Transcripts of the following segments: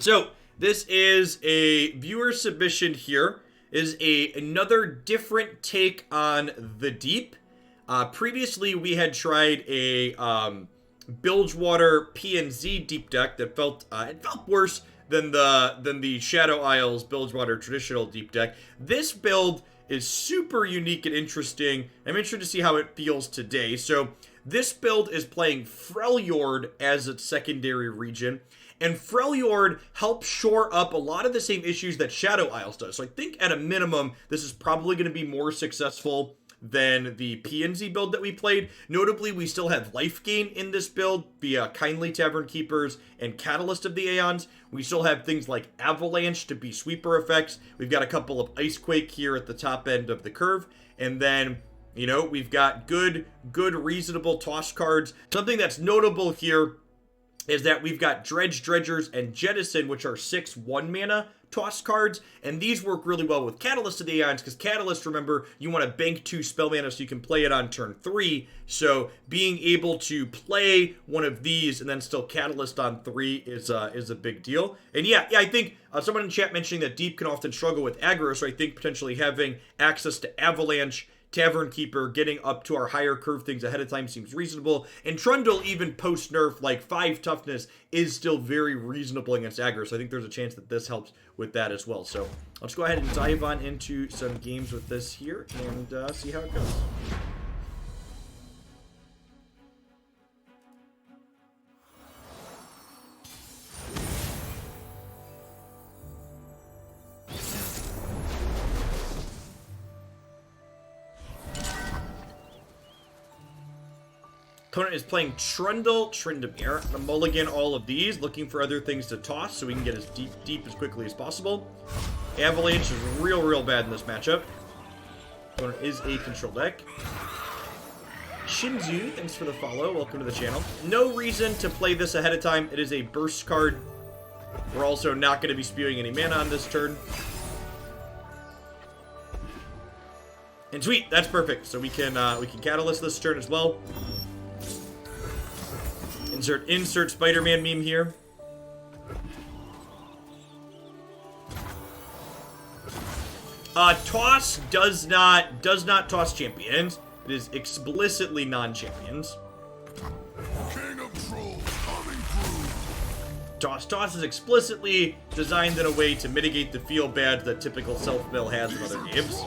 So this is a viewer submission here. Is another different take on the deep. Previously, we had tried a Bilgewater PNZ deep deck that felt worse than the Shadow Isles Bilgewater traditional deep deck. This build is super unique and interesting. I'm interested to see how it feels today. So this build is playing Freljord as its secondary region. And Freljord helps shore up a lot of the same issues that Shadow Isles does. So I think at a minimum, this is probably going to be more successful than the PNZ build that we played. Notably, we still have life gain in this build via Kindly Tavern Keepers and Catalyst of the Aeons. We still have things like Avalanche to be sweeper effects. We've got a couple of Icequake here at the top end of the curve. And then, you know, we've got good reasonable toss cards. Something that's notable here is that we've got Dredge, Dredgers, and Jettison, which are 6 1-mana toss cards, and these work really well with Catalyst of the Aeons, because Catalyst, remember, you want to bank 2 spell mana so you can play it on turn 3, so being able to play one of these and then still Catalyst on 3 is a big deal. And yeah, I think someone in chat mentioning that Deep can often struggle with aggro, so I think potentially having access to Avalanche, Tavern Keeper, getting up to our higher curve things ahead of time seems reasonable. And Trundle, even post-nerf, like 5 toughness, is still very reasonable against aggro. So I think there's a chance that this helps with that as well. So let's go ahead and dive on into some games with this here and see how it goes. Opponent is playing Trundle, Tryndamere. I'm gonna mulligan all of these, looking for other things to toss so we can get as deep as quickly as possible. Avalanche is real bad in this matchup. Opponent is a control deck. Shinzu, thanks for the follow. Welcome to the channel. No reason to play this ahead of time. It is a burst card. We're also not going to be spewing any mana on this turn. And sweet, that's perfect. So we can Catalyst this turn as well. Insert Spider-Man meme here. Toss does not toss champions. It is explicitly non-champions. King of Trolls coming through. Toss is explicitly designed in a way to mitigate the feel bad that typical self-mill has in other games.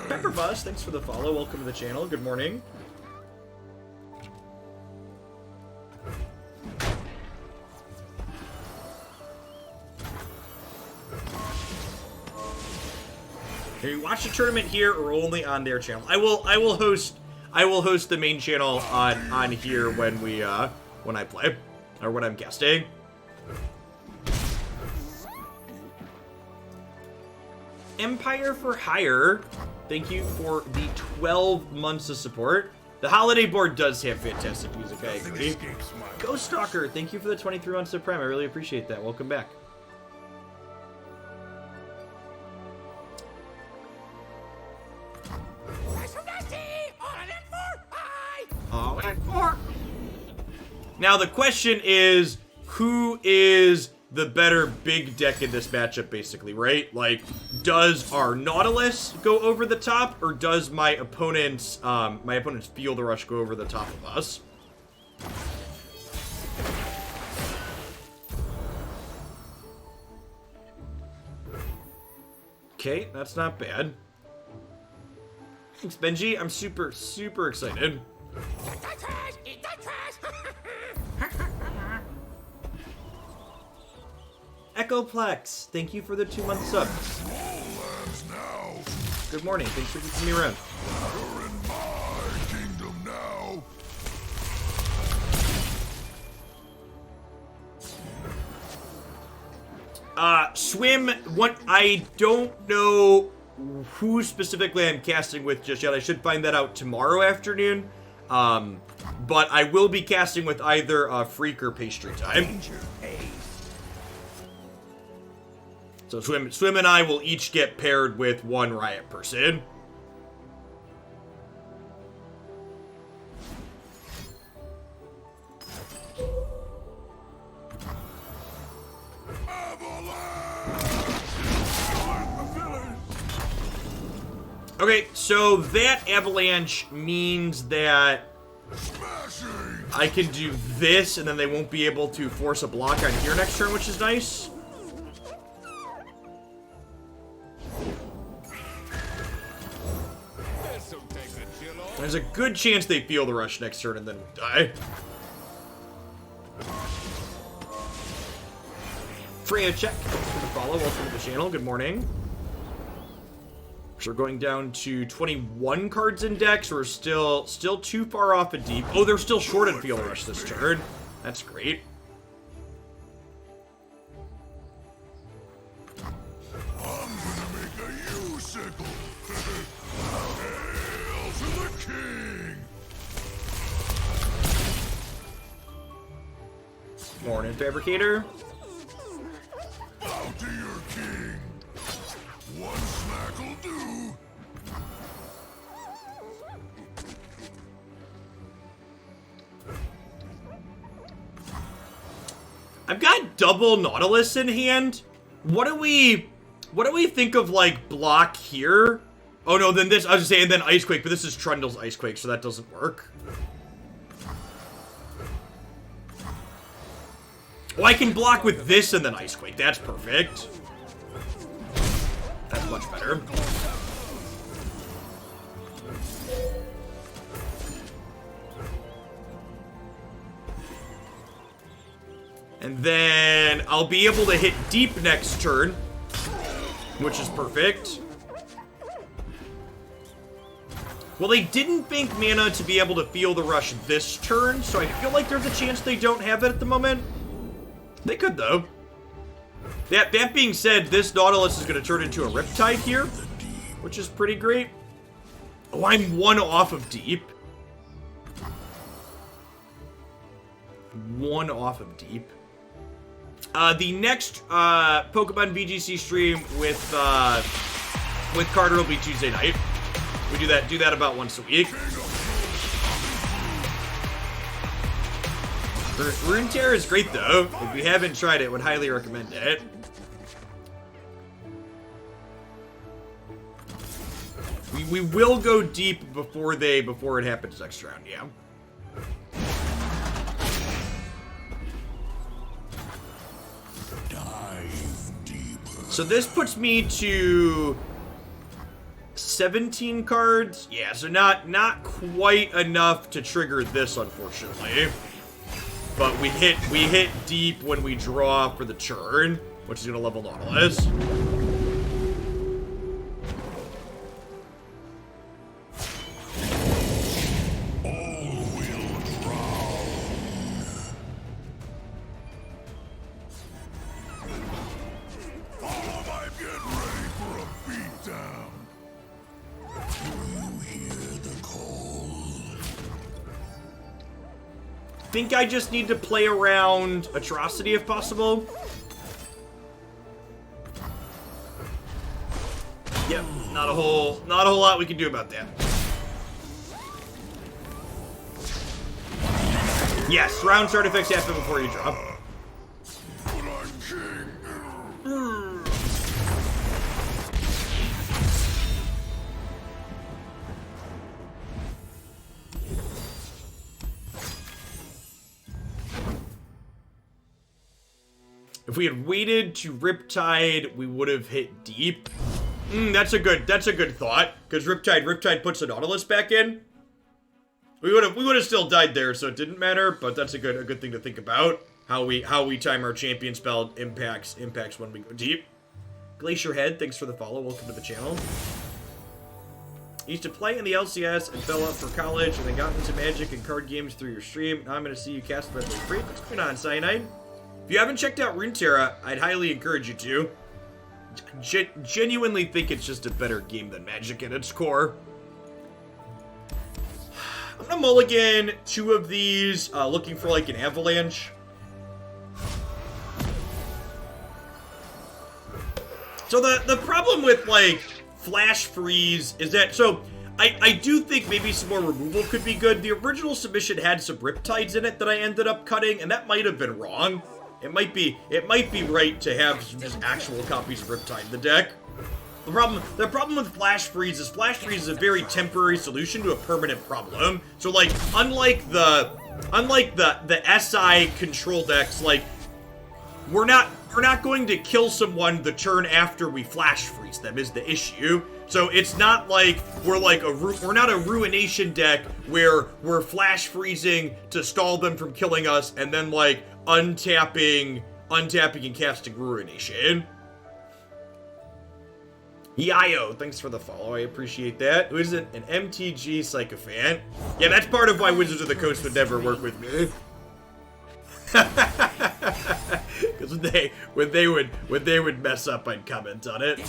Pepperbus, thanks for the follow. Welcome to the channel. Good morning. Can you watch the tournament here or only on their channel? I will host the main channel on here when I play or when I'm guesting. Empire for Hire, thank you for the 12 months of support. The holiday board does have fantastic music, I agree. Ghost Stalker, thank you for the 23 months of Prime. I really appreciate that. Welcome back. Now the question is, who is the better big deck in this matchup, basically, right? Like, does our Nautilus go over the top, or does my opponent's Field Rush go over the top of us? Okay, that's not bad. Thanks, Benji. I'm super excited. Echoplex, thank you for the 2-month sub. Good morning, thanks for keeping me around. You're in my kingdom now. Swim, I don't know who specifically I'm casting with just yet. I should find that out tomorrow afternoon. But I will be casting with either Freak or Pastry Time. So Swim and I will each get paired with one Riot person. Okay, so that avalanche means that Smashing! I can do this, and then they won't be able to force a block on here next turn, which is nice. There's a good chance they feel the rush next turn and then we die. Freya, check. Thanks for the follow. Welcome to the channel. Good morning. So we're going down to 21 cards in decks. We're still too far off a deep. Oh, they're still short in Feel the Rush this turn. That's great. I'm gonna make a U-sickle! Hail to the king! Morning, Fabricator. Bow to your king! One smack'll do! I've got double Nautilus in hand. What do we think of, like, block here? Oh no, then this, I was saying then Icequake, but this is Trundle's Icequake, so that doesn't work. Oh, I can block with this and then Icequake. That's perfect. That's much better. And then I'll be able to hit deep next turn, which is perfect. Well, they didn't bank mana to be able to feel the rush this turn, so I feel like there's a chance they don't have it at the moment. They could, though. That being said, this Nautilus is going to turn into a Riptide here, which is pretty great. Oh, I'm one off of deep. One off of deep. The next Pokemon VGC stream with Carter will be Tuesday night. We do that about once a week. Runeterra is great though. If you haven't tried it, would highly recommend it. We will go deep before it happens next round, yeah. Dive deeper. So this puts me to 17 cards. Yeah, so not quite enough to trigger this, unfortunately. But we hit deep when we draw for the turn, which is gonna level Nautilus. All will drown. All might get ready for a beatdown. Do you hear the call? Think I just need to play around Atrocity if possible. Yep, not a whole lot we can do about that. Yes, round start effects happen before you drop. But I'm king. If we had waited to Riptide, we would have hit deep. That's a good thought. Because Riptide puts the Nautilus back in. We would have still died there, so it didn't matter. But that's a good thing to think about. How we time our champion spell impacts when we go deep. Glacier Head, thanks for the follow. Welcome to the channel. Used to play in the LCS and fell out for college, and then got into Magic and card games through your stream. Now I'm going to see you cast Red Lake Free. What's going on, Cyanide? If you haven't checked out Runeterra, I'd highly encourage you to. Genuinely think it's just a better game than Magic at its core. I'm gonna mulligan 2 of these, looking for like an avalanche. So the problem with like Flash Freeze is that, so I do think maybe some more removal could be good. The original submission had some Riptides in it that I ended up cutting, and that might have been wrong. It might be right to have some just actual copies of Riptide in the deck. The problem with Flash Freeze is a very temporary solution to a permanent problem. So like, unlike the SI control decks, like we're not going to kill someone the turn after we Flash Freeze them is the issue. So it's not like we're not a Ruination deck where we're Flash Freezing to stall them from killing us and then like untapping and casting Ruination. Yayo, thanks for the follow. I appreciate that. Who is it? An MTG Sycophant. Yeah, that's part of why Wizards of the Coast would never work with me. Because when they would mess up, I'd comment on it. I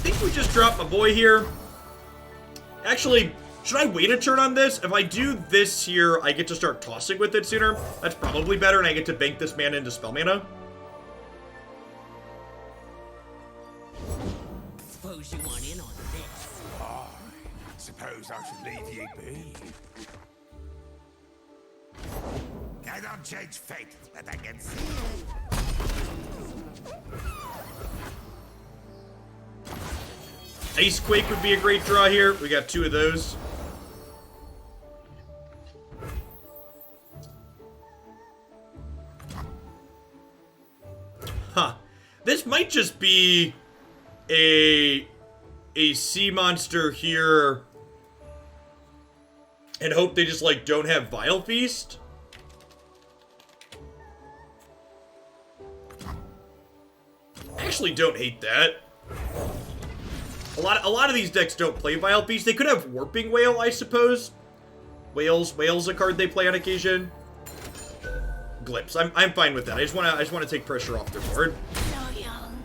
think we just dropped my boy here. Actually, should I wait a turn on this? If I do this here, I get to start tossing with it sooner. That's probably better, and I get to bank this mana into spell mana. Suppose you want in on this. I suppose I should leave ye be. I don't change fate, but I can see Ice Quake would be a great draw here. We got two of those. Huh. This might just be a sea monster here and hope they just like don't have Vile Feast. I actually don't hate that. A lot of these decks don't play Vile Feast. They could have Warping Whale, I suppose. Whale's a card they play on occasion. Glimpse. I'm fine with that. I just wanna take pressure off their board. So young.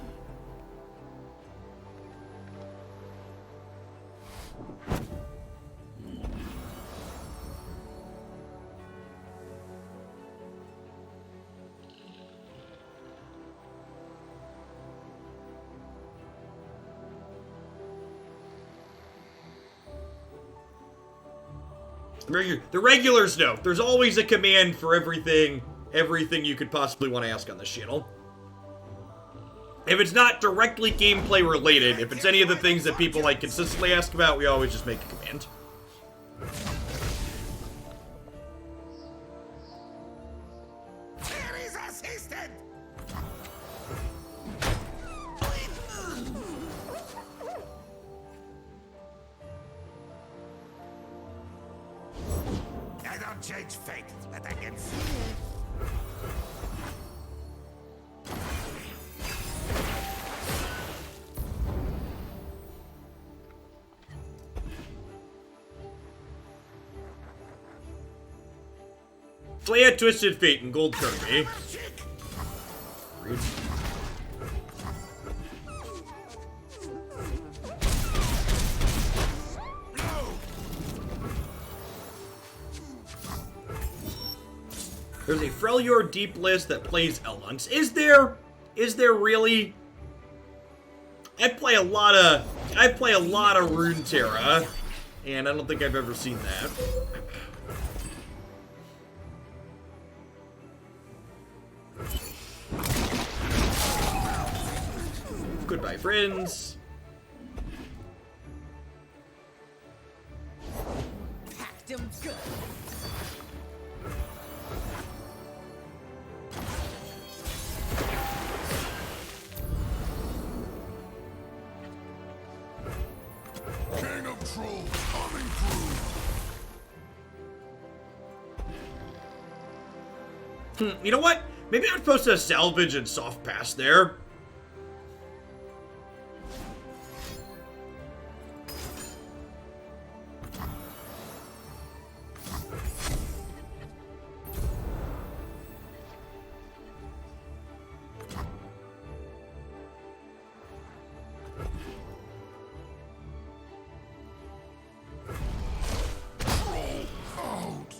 The regulars know. There's always a command for everything you could possibly want to ask on this channel. If it's not directly gameplay related, if it's any of the things that people like consistently ask about, we always just make a command. There is assistant! I don't change fate, but I can see it. Play a Twisted Fate and Gold Kirby. Rude. There's a Freljord Deep list that plays Elunks. Is there? Is there really? I play a lot of Runeterra, and I don't think I've ever seen that. Goodbye, friends. Packed 'em good. King of Trolls coming through. You know what? Maybe I'm supposed to salvage and soft pass there. Out!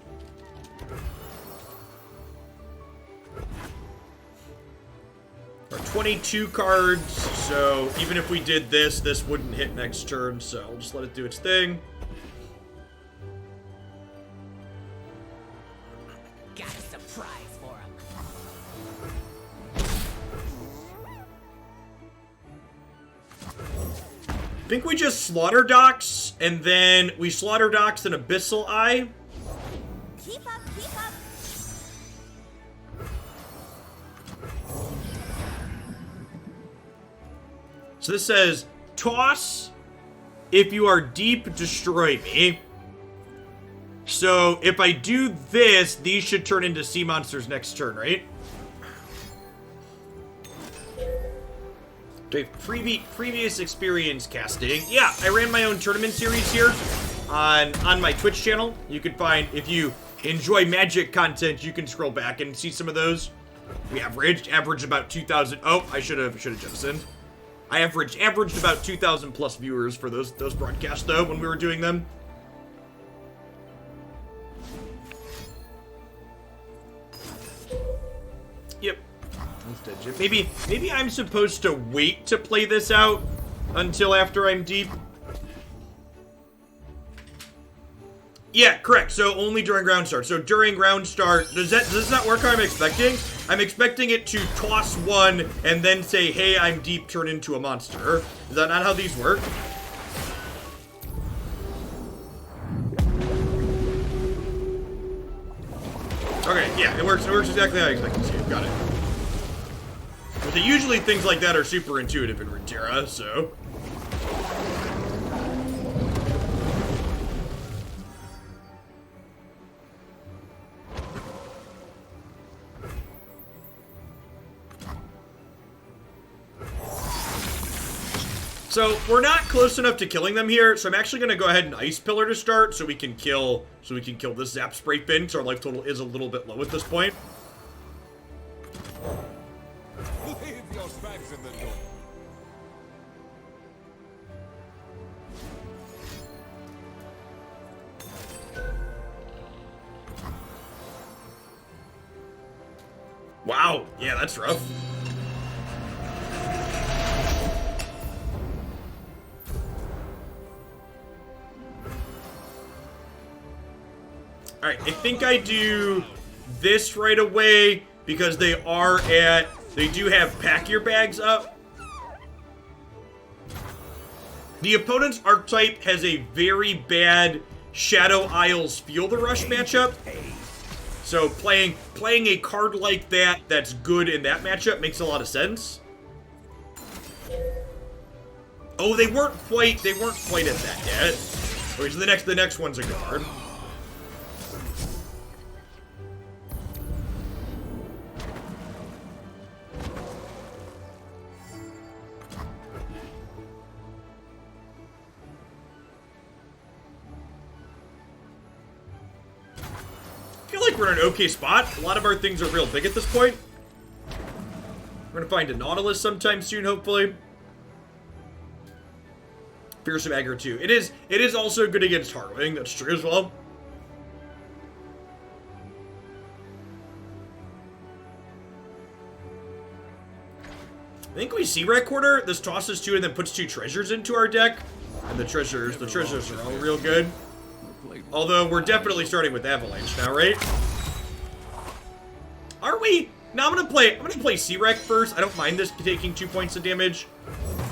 Or 22 cards, so even if we did this, this wouldn't hit next turn, so we'll just let it do its thing. Got a surprise for 'em. think we just Slaughter Docks, and then we Slaughter Docks an Abyssal Eye. Keep up, keep up. So this says, toss, if you are deep, destroy me. So if I do this, these should turn into sea monsters next turn, right? Okay, previous experience casting. Yeah, I ran my own tournament series here on my Twitch channel. You can find, if you enjoy Magic content, you can scroll back and see some of those. We averaged about 2,000. Oh, I should have jettisoned. I averaged about 2,000 plus viewers for those broadcasts though when we were doing them. Yep. Maybe I'm supposed to wait to play this out until after I'm deep. Yeah, correct. So only during ground start. So during ground start, does this not work how I'm expecting? I'm expecting it to toss one and then say, hey, I'm deep, turn into a monster. Is that not how these work? Okay, yeah, it works exactly how I expected it to. Got it. But usually things like that are super intuitive in Runeterra, so. So we're not close enough to killing them here, so I'm actually gonna go ahead and Ice Pillar to start, so we can kill this Zap Spray Fin, so our life total is a little bit low at this point. Leave your bags in the door. Wow, yeah, that's rough. Alright, I think I do this right away because they do have Pack Your Bags up. The opponent's archetype has a very bad Shadow Isles Feel the Rush matchup. So playing a card like that that's good in that matchup makes a lot of sense. Oh, they weren't quite at that yet. Okay, so the next one's a guard. I feel like we're in an okay spot. A lot of our things are real big at this point. We're gonna find a Nautilus sometime soon, hopefully. Fearsome Aggro too. It is also good against Harrowing, that's true as well. I think we see Recorder. This tosses 2 and then puts 2 treasures into our deck. And the treasures are all real good. Although we're definitely starting with Avalanche now, right? Are we? No, I'm gonna play C-Rec first. I don't mind this taking 2 points of damage.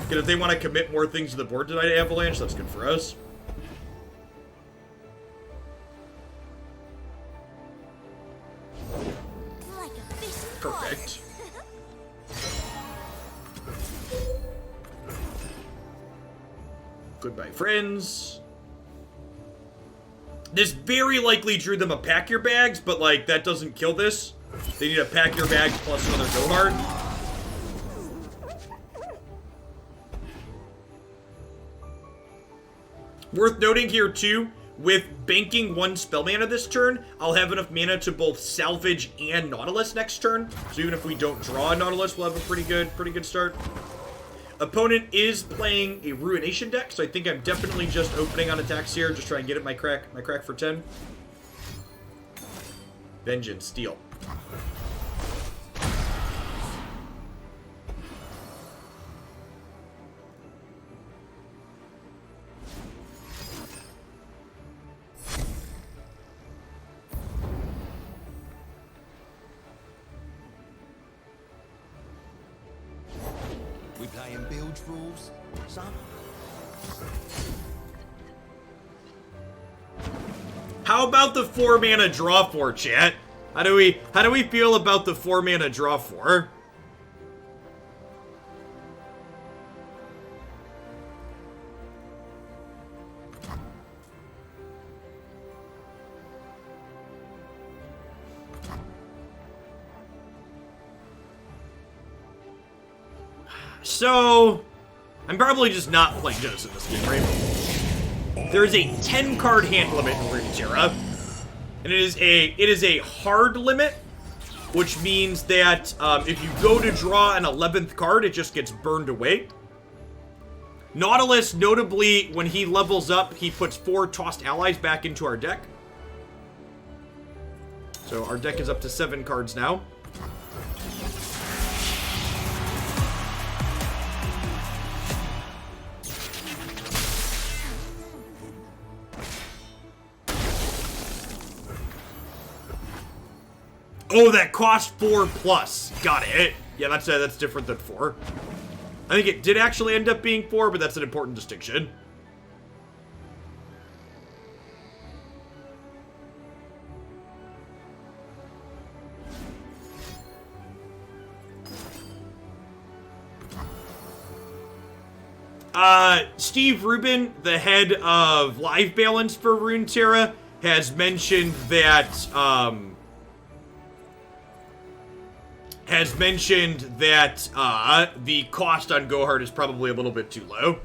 Because if they want to commit more things to the board tonight, Avalanche, that's good for us. Like a fish. Perfect. Goodbye, friends. This very likely drew them a Pack Your Bags, but like that doesn't kill this. They need a Pack Your Bags plus another Go Hard. Worth noting here too, with banking 1 spell mana this turn, I'll have enough mana to both salvage and Nautilus next turn. So even if we don't draw a Nautilus, we'll have a pretty good start. Opponent is playing a Ruination deck, so I think I'm definitely just opening on attacks here, just trying to get at my crack for 10. Vengeance, steal. We playing bilge rules, son? How about the 4-mana draw 4, chat? How do we feel about the 4-mana draw 4? So, I'm probably just not playing Genesis in this game, right? There is a 10-card hand limit in Runeterra, and it is a hard limit, which means that if you go to draw an 11th card, it just gets burned away. Nautilus, notably, when he levels up, he puts 4 tossed allies back into our deck. So our deck is up to 7 cards now. Oh, that cost 4 plus. Got it. Yeah, that's different than 4. I think it did actually end up being 4, but that's an important distinction. Steve Rubin, the head of live balance for Runeterra, has mentioned that, the cost on Gohard is probably a little bit too low.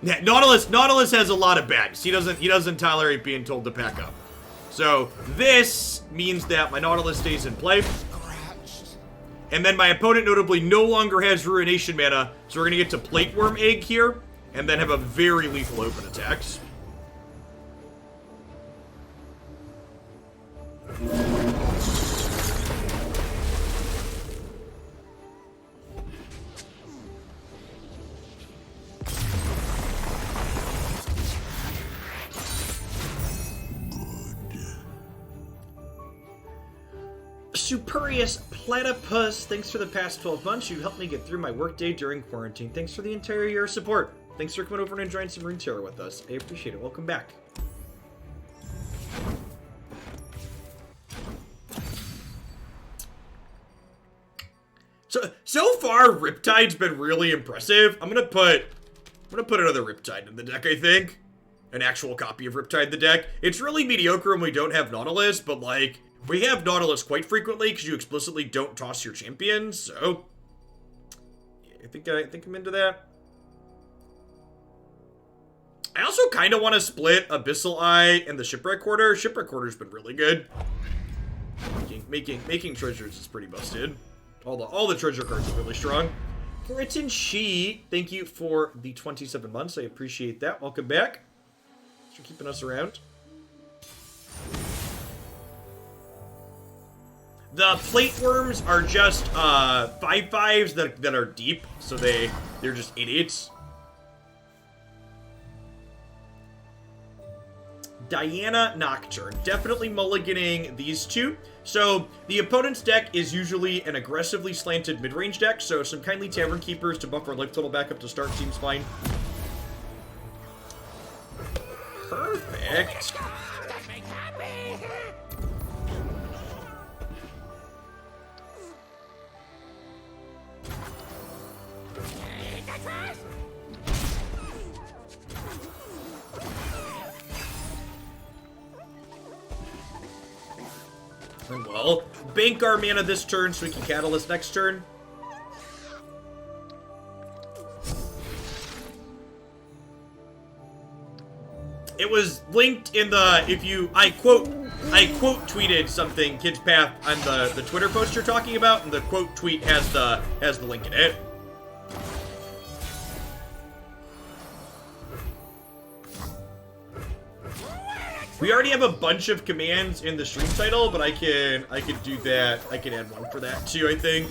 Yeah, Nautilus has a lot of bags. He doesn't tolerate being told to pack up. So this means that my Nautilus stays in play. And then my opponent notably no longer has Ruination mana, so we're gonna get to Plate Worm Egg here, and then have a very lethal open attacks. Superius Platypus, thanks for the past 12 months. You helped me get through my workday during quarantine. Thanks for the entire year of support. Thanks for coming over and enjoying some Runeterra with us. I appreciate it. Welcome back. So far, Riptide's been really impressive. I'm gonna put another Riptide in the deck, I think. An actual copy of Riptide in the deck. It's really mediocre when we don't have Nautilus, but like, we have Nautilus quite frequently because you explicitly don't toss your champions, so yeah, I think I'm into that. I also kind of want to split Abyssal Eye and the Shipwreck Quarter. Shipwreck Quarter's been really good. Making treasures is pretty busted. All the treasure cards are really strong. Written She, thank you for the 27 months. I appreciate that. Welcome back. Thanks for keeping us around. The plate worms are just 5/5s that are deep, so they're just idiots. Diana Nocturne, definitely mulliganing these two. So the opponent's deck is usually an aggressively slanted mid-range deck, so some Kindly Tavern Keepers to buff our life total back up to start seems fine. Perfect. Well, bank our mana this turn so we can Catalyst next turn. It was linked in the, I quote tweeted something, Kid's Path, on the Twitter post you're talking about, and the quote tweet has the link in it. We already have a bunch of commands in the stream title, but I could do that. I can add one for that too, I think.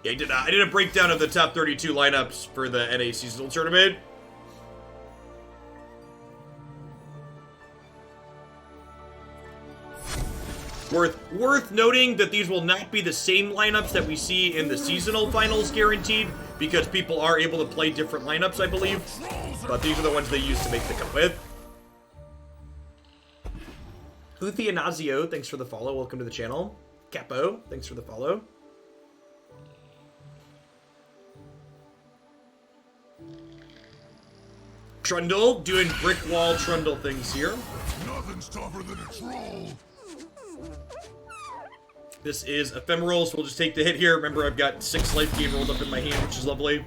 Yeah, I did a breakdown of the top 32 lineups for the NA seasonal tournament. Worth noting that these will not be the same lineups that we see in the seasonal finals guaranteed, because people are able to play different lineups, I believe. But these are the ones they use to make the cut with. Uthianazio, thanks for the follow. Welcome to the channel. Capo, thanks for the follow. Trundle, doing brick wall Trundle things here. Nothing's tougher than a troll. This is ephemeral, so we'll just take the hit here. Remember, I've got 6 life gain rolled up in my hand, which is lovely.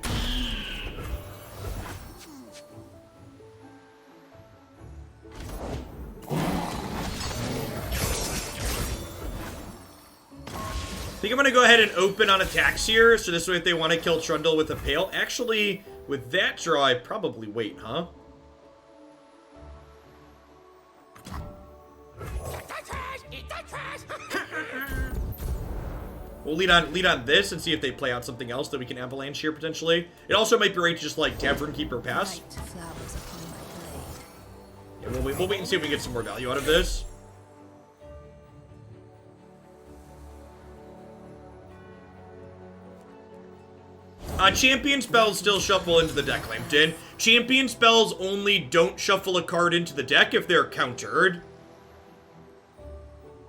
I think I'm going to go ahead and open on attacks here, so this way if they want to kill Trundle with a Pale. Actually, with that draw, I probably wait, huh? We'll lead on this and see if they play out something else that we can avalanche here, potentially. It also might be right to just, like, Tavern Keeper pass. Yeah, we'll wait and see if we get some more value out of this. Champion spells still shuffle into the deck, Clampton. Champion spells only don't shuffle a card into the deck if they're countered.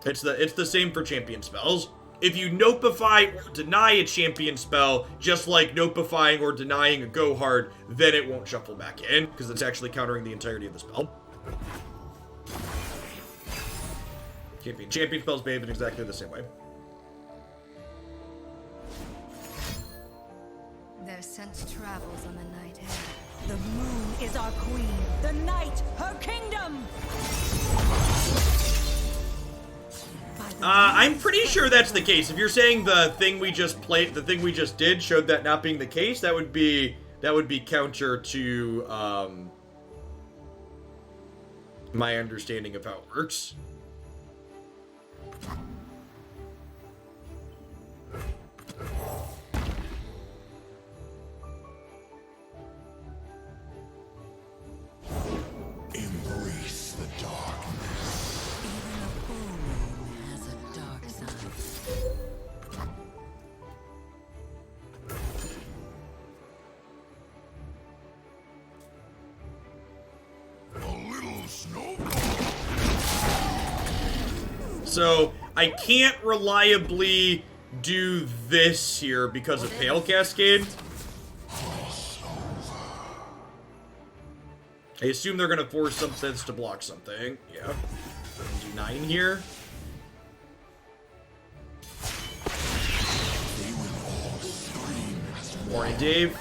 It's the same for champion spells. If you nopify or deny a champion spell, just like nopifying or denying a go hard, then it won't shuffle back in, because it's actually countering the entirety of the spell. Champion spells behave in exactly the same way. Their scent travels on the night air. The moon is our queen. The night, her kingdom. I'm pretty sure that's the case. If you're saying the thing we just played, the thing we just did showed that not being the case, that would be counter to my understanding of how it works. Embrace the darkness. Even a full moon has a dark side. A little snowball. So I can't reliably do this here because of Pale Cascade. I assume they're gonna force something to block something. Yeah. Do 9 here. Morning, Dave.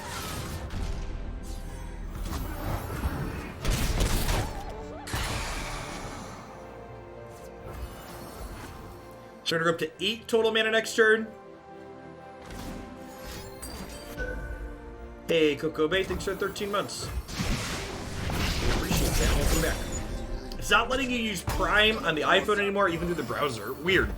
So we're gonna go up to 8 total mana next turn. Hey, Coco Bay, thanks for 13 months. Appreciate that. Welcome back. It's not letting you use Prime on the iPhone anymore, even through the browser. Weird.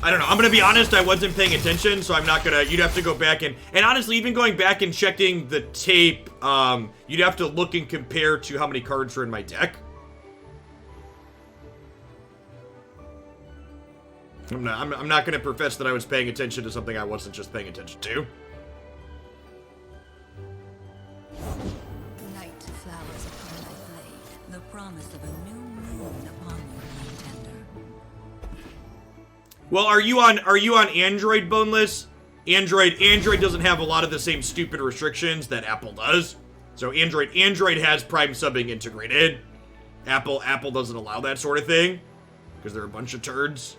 I don't know. I'm gonna be honest, I wasn't paying attention, so I'm not gonna, you'd have to go back and honestly, even going back and checking the tape, you'd have to look and compare to how many cards are in my deck. I'm not gonna profess that I was paying attention to something I wasn't just paying attention to. Night flowers upon thy blade. The promise of a new moon upon your contender. Well, are you on Android, Boneless? Android doesn't have a lot of the same stupid restrictions that Apple does. So Android has Prime subbing integrated. Apple doesn't allow that sort of thing because they're a bunch of turds.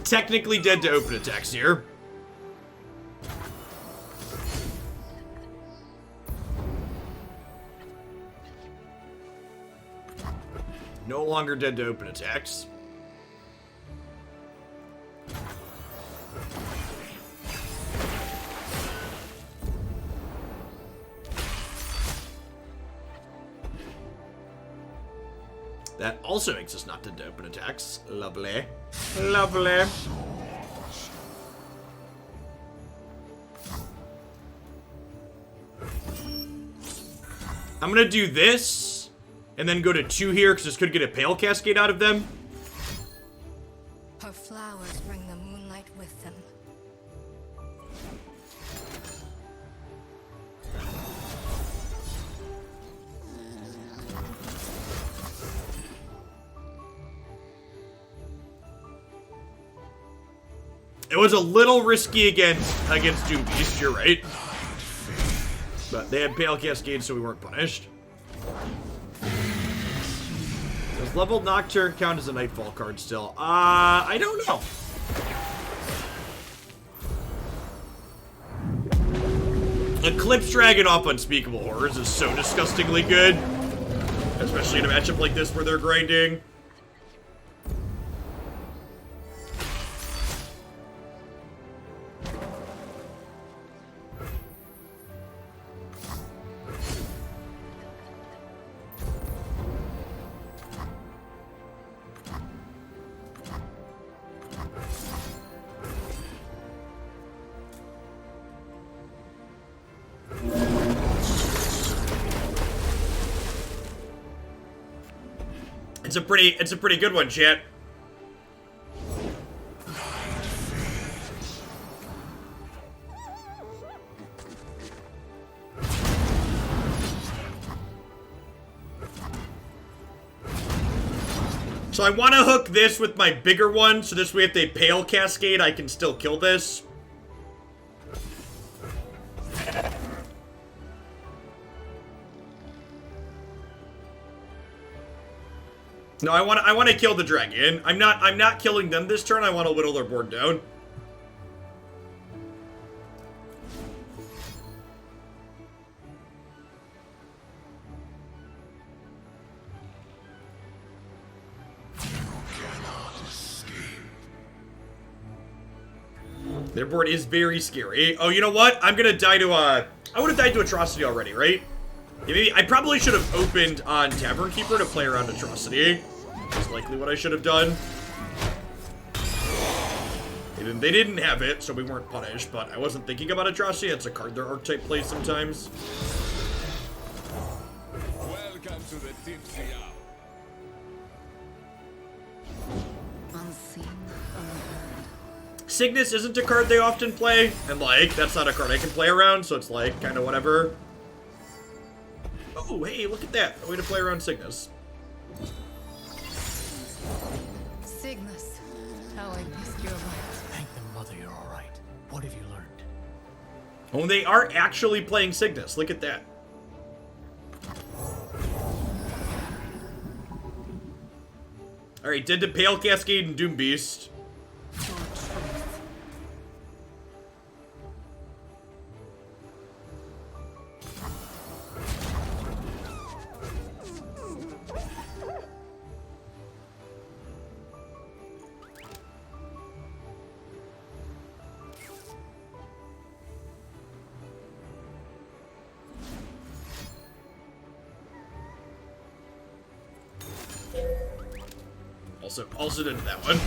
Technically dead to open attacks here. No longer dead to open attacks. That also makes us not to open attacks. Lovely. Lovely. I'm gonna do this, and then go to 2 here, because this could get a Pale Cascade out of them. Her flowers bring the moonlight with them. It was a little risky against Doom Beast, you're right. But they had Pale Cascade, so we weren't punished. Does leveled Nocturne count as a Nightfall card still? I don't know. Eclipse Dragon off Unspeakable Horrors is so disgustingly good. Especially in a matchup like this where they're grinding. It's a pretty good one, chat. So I want to hook this with my bigger one, so this way if they Pale Cascade, I can still kill this. No, I want to kill the dragon. I'm not killing them this turn. I want to whittle their board down. Their board is very scary. Oh, you know what? I'm gonna die to I would have died to Atrocity already, right? Yeah, maybe I probably should have opened on Tavern Keeper to play around Atrocity. That's likely what I should have done. They didn't have it, so we weren't punished, but I wasn't thinking about Atrocity. That's a card their archetype plays sometimes. Welcome to the tipsy hour. Unseen, unheard. Cygnus isn't a card they often play, and like, that's not a card I can play around, so it's like, kind of whatever. Oh, hey, look at that. A way to play around Cygnus. Cygnus, how I missed your light. Thank the mother you're alright. What have you learned? Oh, they are actually playing Cygnus. Look at that. Alright, dead to Pale Cascade and Doom Beast. Also did that one.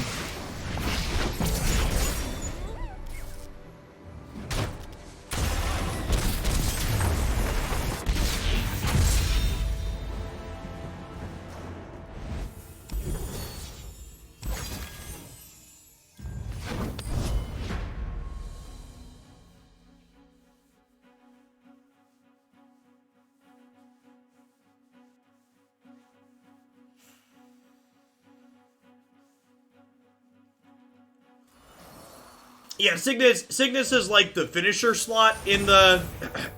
Yeah, Cygnus is like the finisher slot in the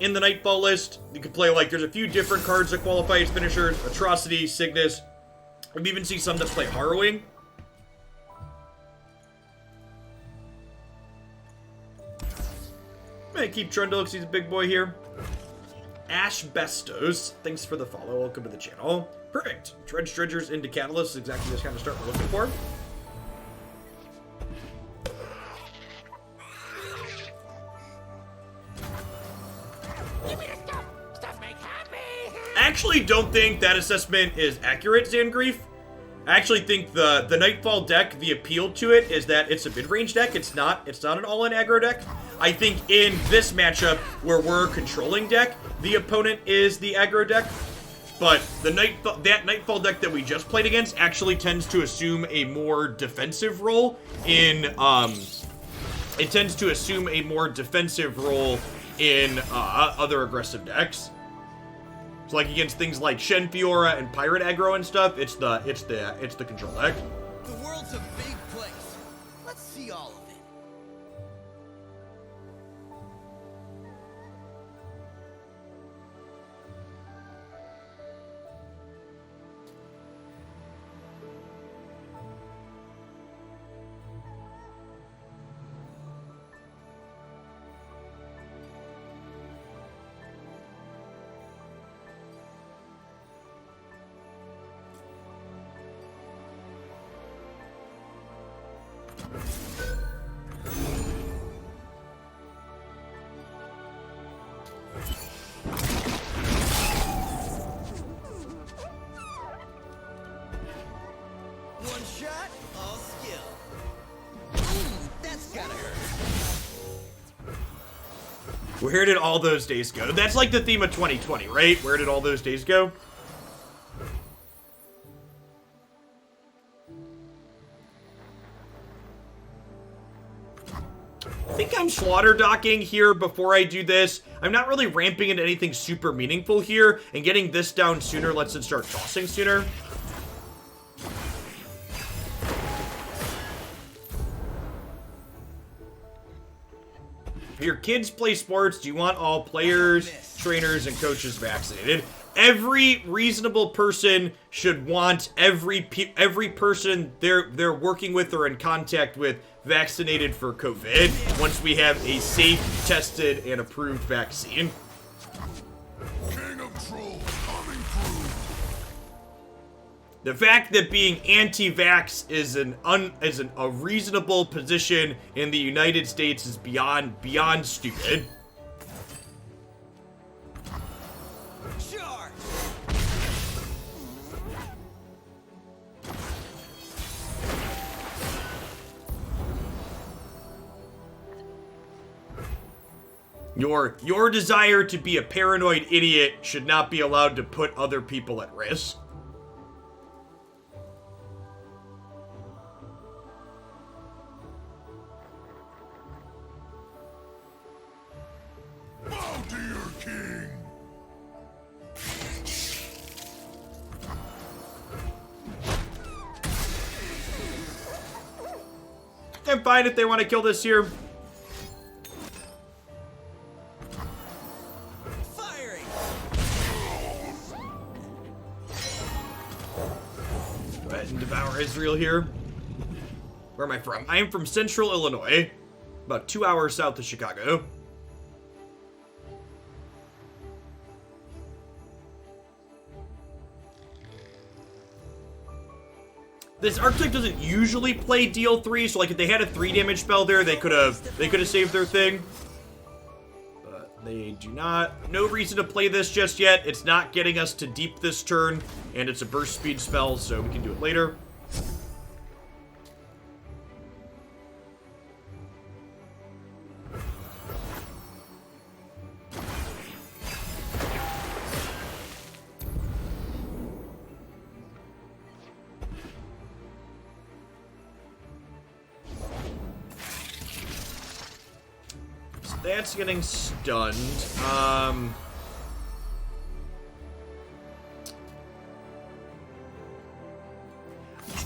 Nightfall list. You could play like there's a few different cards that qualify as finishers: Atrocity, Cygnus. We even see some that play Harrowing. I'm gonna keep Trundle because he's a big boy here. Ash Bestos, thanks for the follow. Welcome to the channel. Perfect. Dredge Dredgers into Catalyst is exactly this kind of start we're looking for. I actually don't think that assessment is accurate, Zangrief. I actually think the Nightfall deck, the appeal to it is that it's a mid-range deck. It's not an all-in aggro deck. I think in this matchup where we're controlling deck, the opponent is the aggro deck. But the Nightfall deck that we just played against actually tends to assume a more defensive role in it tends to assume a more defensive role in other aggressive decks. So like against things like Shen Fiora and Pirate aggro and stuff, it's the control deck. The world's a big place. Let's see all of it. One shot, all skill. Ooh, that's gotta hurt. Where did all those days go? That's like the theme of 2020, right? Where did all those days go? I think I'm slaughter docking here before I do this. I'm not really ramping into anything super meaningful here, and getting this down sooner lets it start tossing sooner. If your kids play sports, do you want all players, trainers, and coaches vaccinated? Every reasonable person should want every person they're working with or in contact with vaccinated for COVID once we have a safe, tested, and approved vaccine. King of Trolls coming through. The fact that being anti-vax is a reasonable position in the United States is beyond stupid. Charge! Your desire to be a paranoid idiot should not be allowed to put other people at risk. Bow to your king. I'm fine if they want to kill this here. Firing! Go ahead and devour Israel here. Where am I from? I am from Central Illinois, about 2 hours south of Chicago. This archetype doesn't usually play deal 3, so like if they had a 3 damage spell there, they could have saved their thing. But they do not. No reason to play this just yet. It's not getting us to deep this turn, and it's a burst speed spell, so we can do it later. That's getting stunned.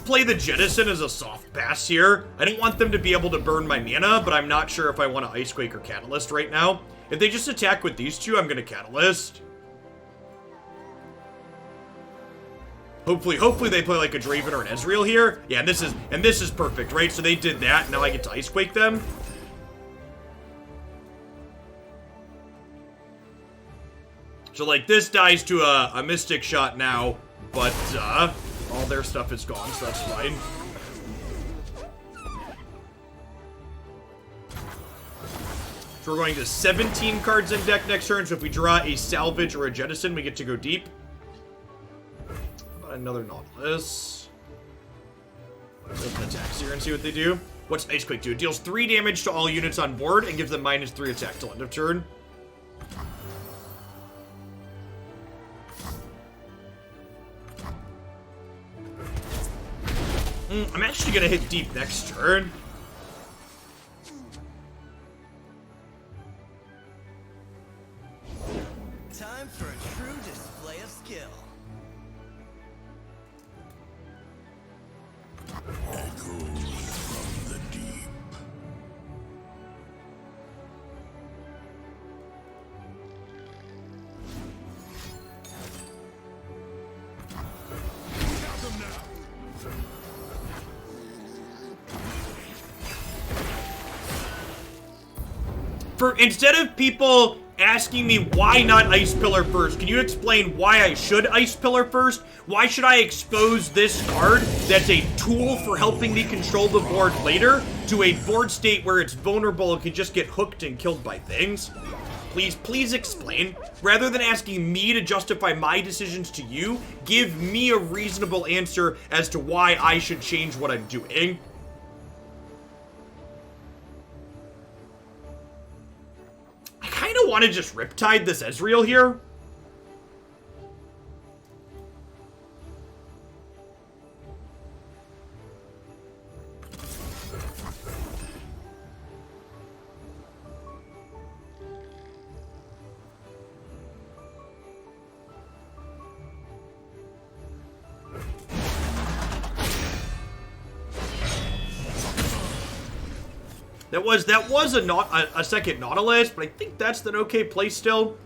Play the Jettison as a soft pass here. I don't want them to be able to burn my mana, but I'm not sure if I want to Icequake or Catalyst right now. If they just attack with these two, I'm going to Catalyst. Hopefully they play like a Draven or an Ezreal here. Yeah, and this is perfect, right? So they did that. Now I get to Icequake them. So, like, this dies to a Mystic Shot now, but, all their stuff is gone, so that's fine. So we're going to 17 cards in deck next turn, so if we draw a Salvage or a Jettison, we get to go deep. How about another Nautilus? Let's open attacks here and see what they do. What's Ice Quake do? It deals 3 damage to all units on board and gives them -3 attack till end of turn. I'm actually gonna hit deep next turn. Time for a true display of skill. Echoes from the deep. Have them now. Instead of people asking me why not Ice Pillar first, can you explain why I should Ice Pillar first? Why should I expose this card that's a tool for helping me control the board later to a board state where it's vulnerable and can just get hooked and killed by things? Please explain. Rather than asking me to justify my decisions to you, give me a reasonable answer as to why I should change what I'm doing. I kind of want to just Riptide this Ezreal here. That was a second Nautilus, but I think that's an okay play still.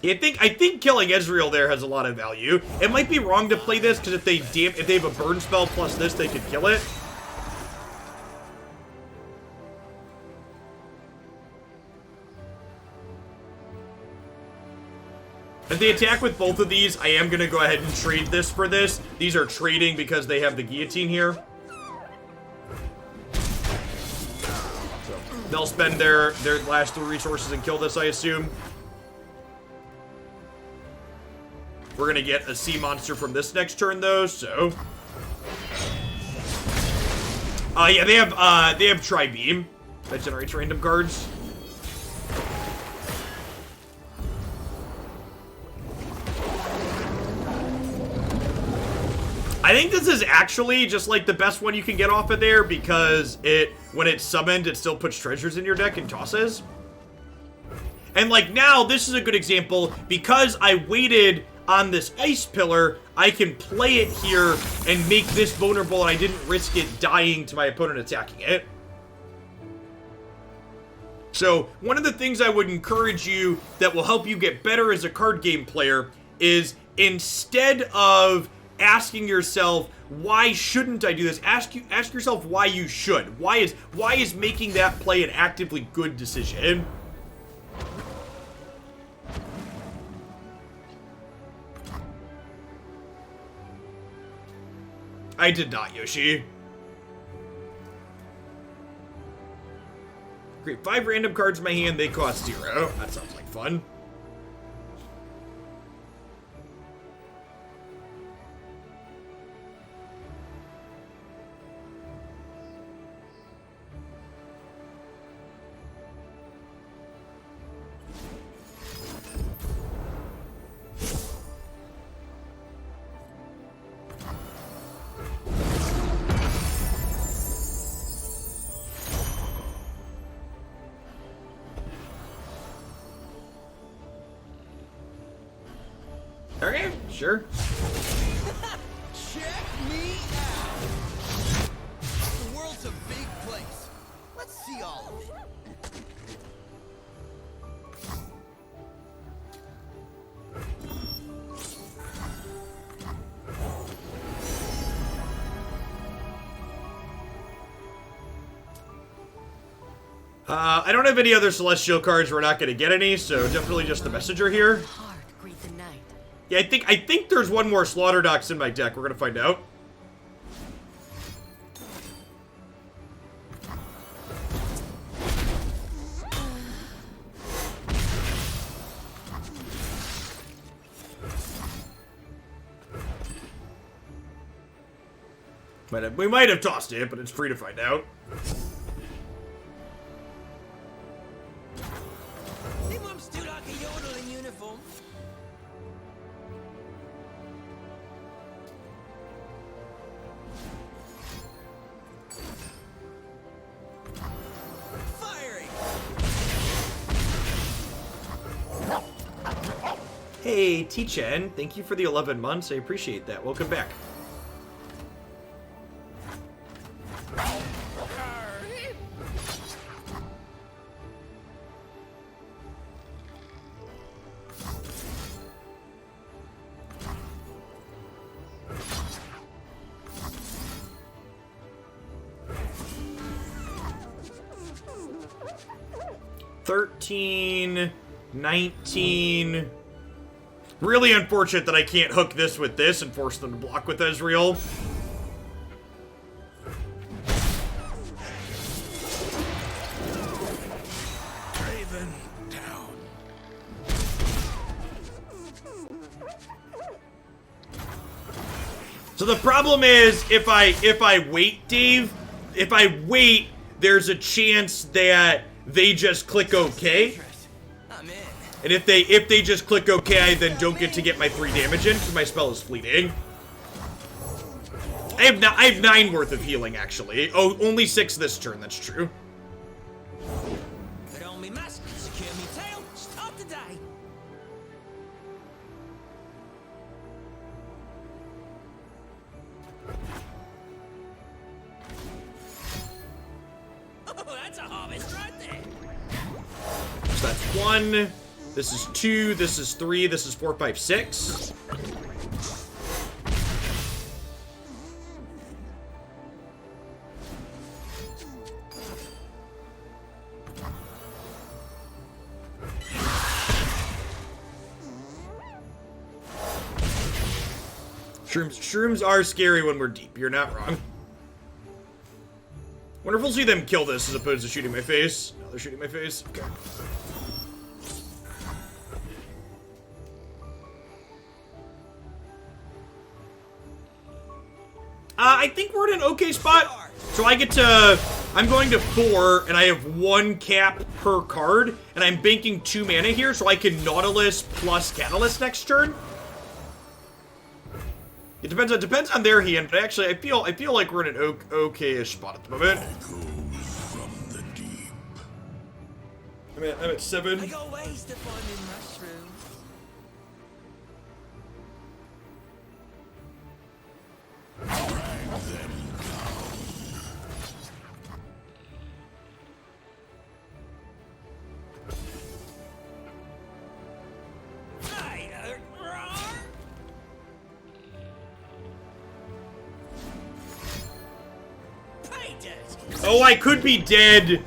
I think killing Ezreal there has a lot of value. It might be wrong to play this because if they have a burn spell plus this, they could kill it. If they attack with both of these, I am going to go ahead and trade this for this. These are trading because they have the guillotine here. So they'll spend their last 3 resources and kill this, I assume. We're going to get a sea monster from this next turn, though, so... yeah, they have Tri-Beam. That generates random cards. I think this is actually just like the best one you can get off of there because when it's summoned, it still puts treasures in your deck and tosses. And like now, this is a good example because I waited on this Ice Pillar, I can play it here and make this vulnerable and I didn't risk it dying to my opponent attacking it. So one of the things I would encourage you that will help you get better as a card game player is instead of asking yourself, why shouldn't I do this? Ask yourself why you should. Why is making that play an actively good decision? I did not, Yoshi. Great, 5 random cards in my hand, they cost 0. That sounds like fun. Okay, sure. Check me out. The world's a big place. Let's see all of it. I don't have any other Celestial cards. We're not going to get any, so definitely just the Messenger here. Heart greet the night. Yeah, I think there's one more Slaughter Dox in my deck. We're going to find out. We might have tossed it, but it's free to find out. Hey, Mum's still like a yodel in uniform. Firing! Hey, T-Chen, thank you for the 11 months. I appreciate that. Welcome back. $13, $19. Really unfortunate that I can't hook this with this and force them to block with Ezreal. Raven down. So the problem is, if I wait, Dave, if I wait, there's a chance that they just click OK. I'm in. And if they just click OK, I then don't get to get my 3 damage in because my spell is fleeting. I have 9 worth of healing, actually. Oh, only 6 this turn, that's true. Put on me mask, secure me tail, start the day. Oh, that's a harvest right there. So that's 1. This is 2. This is 3. This is 4, 5, 6. Shrooms are scary when we're deep. You're not wrong. Wonder if we'll see them kill this as opposed to shooting my face. No, they're shooting my face. Okay. I think we're in an okay spot. So I get to... I'm going to 4, and I have 1 cap per card, and I'm banking 2 mana here, so I can Nautilus plus Catalyst next turn. It depends on their hand, but actually I feel like we're in an okay-ish spot at the moment. Echoes from the deep. I'm at 7. I got ways to finding mushrooms. Drag them down. Hey, roar! Pay dirt. Oh, I could be dead.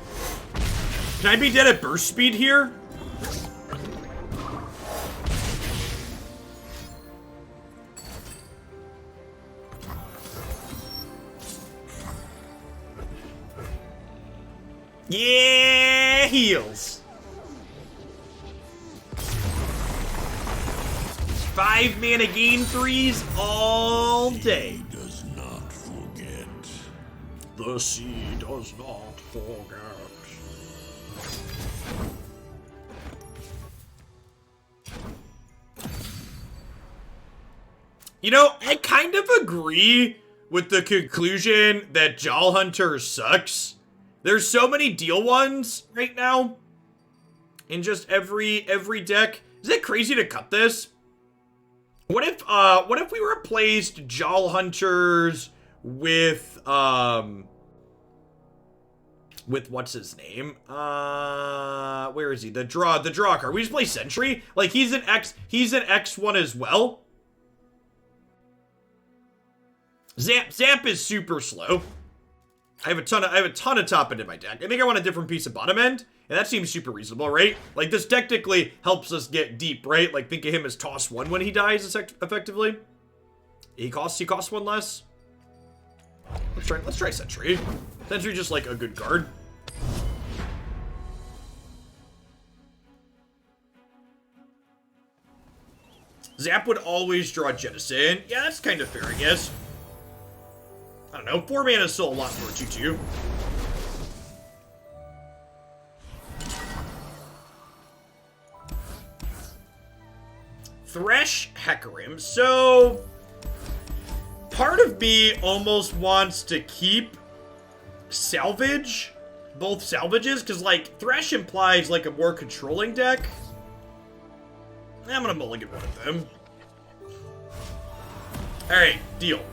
Can I be dead at burst speed here? Yeah, heals. 5 mana gain 3s all day. Does not forget. The sea does not forget. You know, I kind of agree with the conclusion that Jal Hunter sucks. There's so many deal ones right now in just every deck. Is it crazy to cut this? What if we replaced Jal Hunters with what's his name? Where is he? The draw card. We just play Sentry? Like he's an X1 as well. Zap is super slow. I have a ton of top end in my deck. I think I want a different piece of bottom end, and that seems super reasonable, right? Like this technically helps us get deep, right? Like think of him as toss 1 when he dies effectively. He costs 1 less. Let's try Sentry. Sentry just like a good card. Zap would always draw Jettison. Yeah, that's kind of fair, I guess. I don't know. 4 mana is still a lot for a 2/2. Thresh Hecarim. So, part of me almost wants to keep Salvage, both salvages, because, like, Thresh implies, like, a more controlling deck. I'm gonna mulligan one of them. Alright, deal.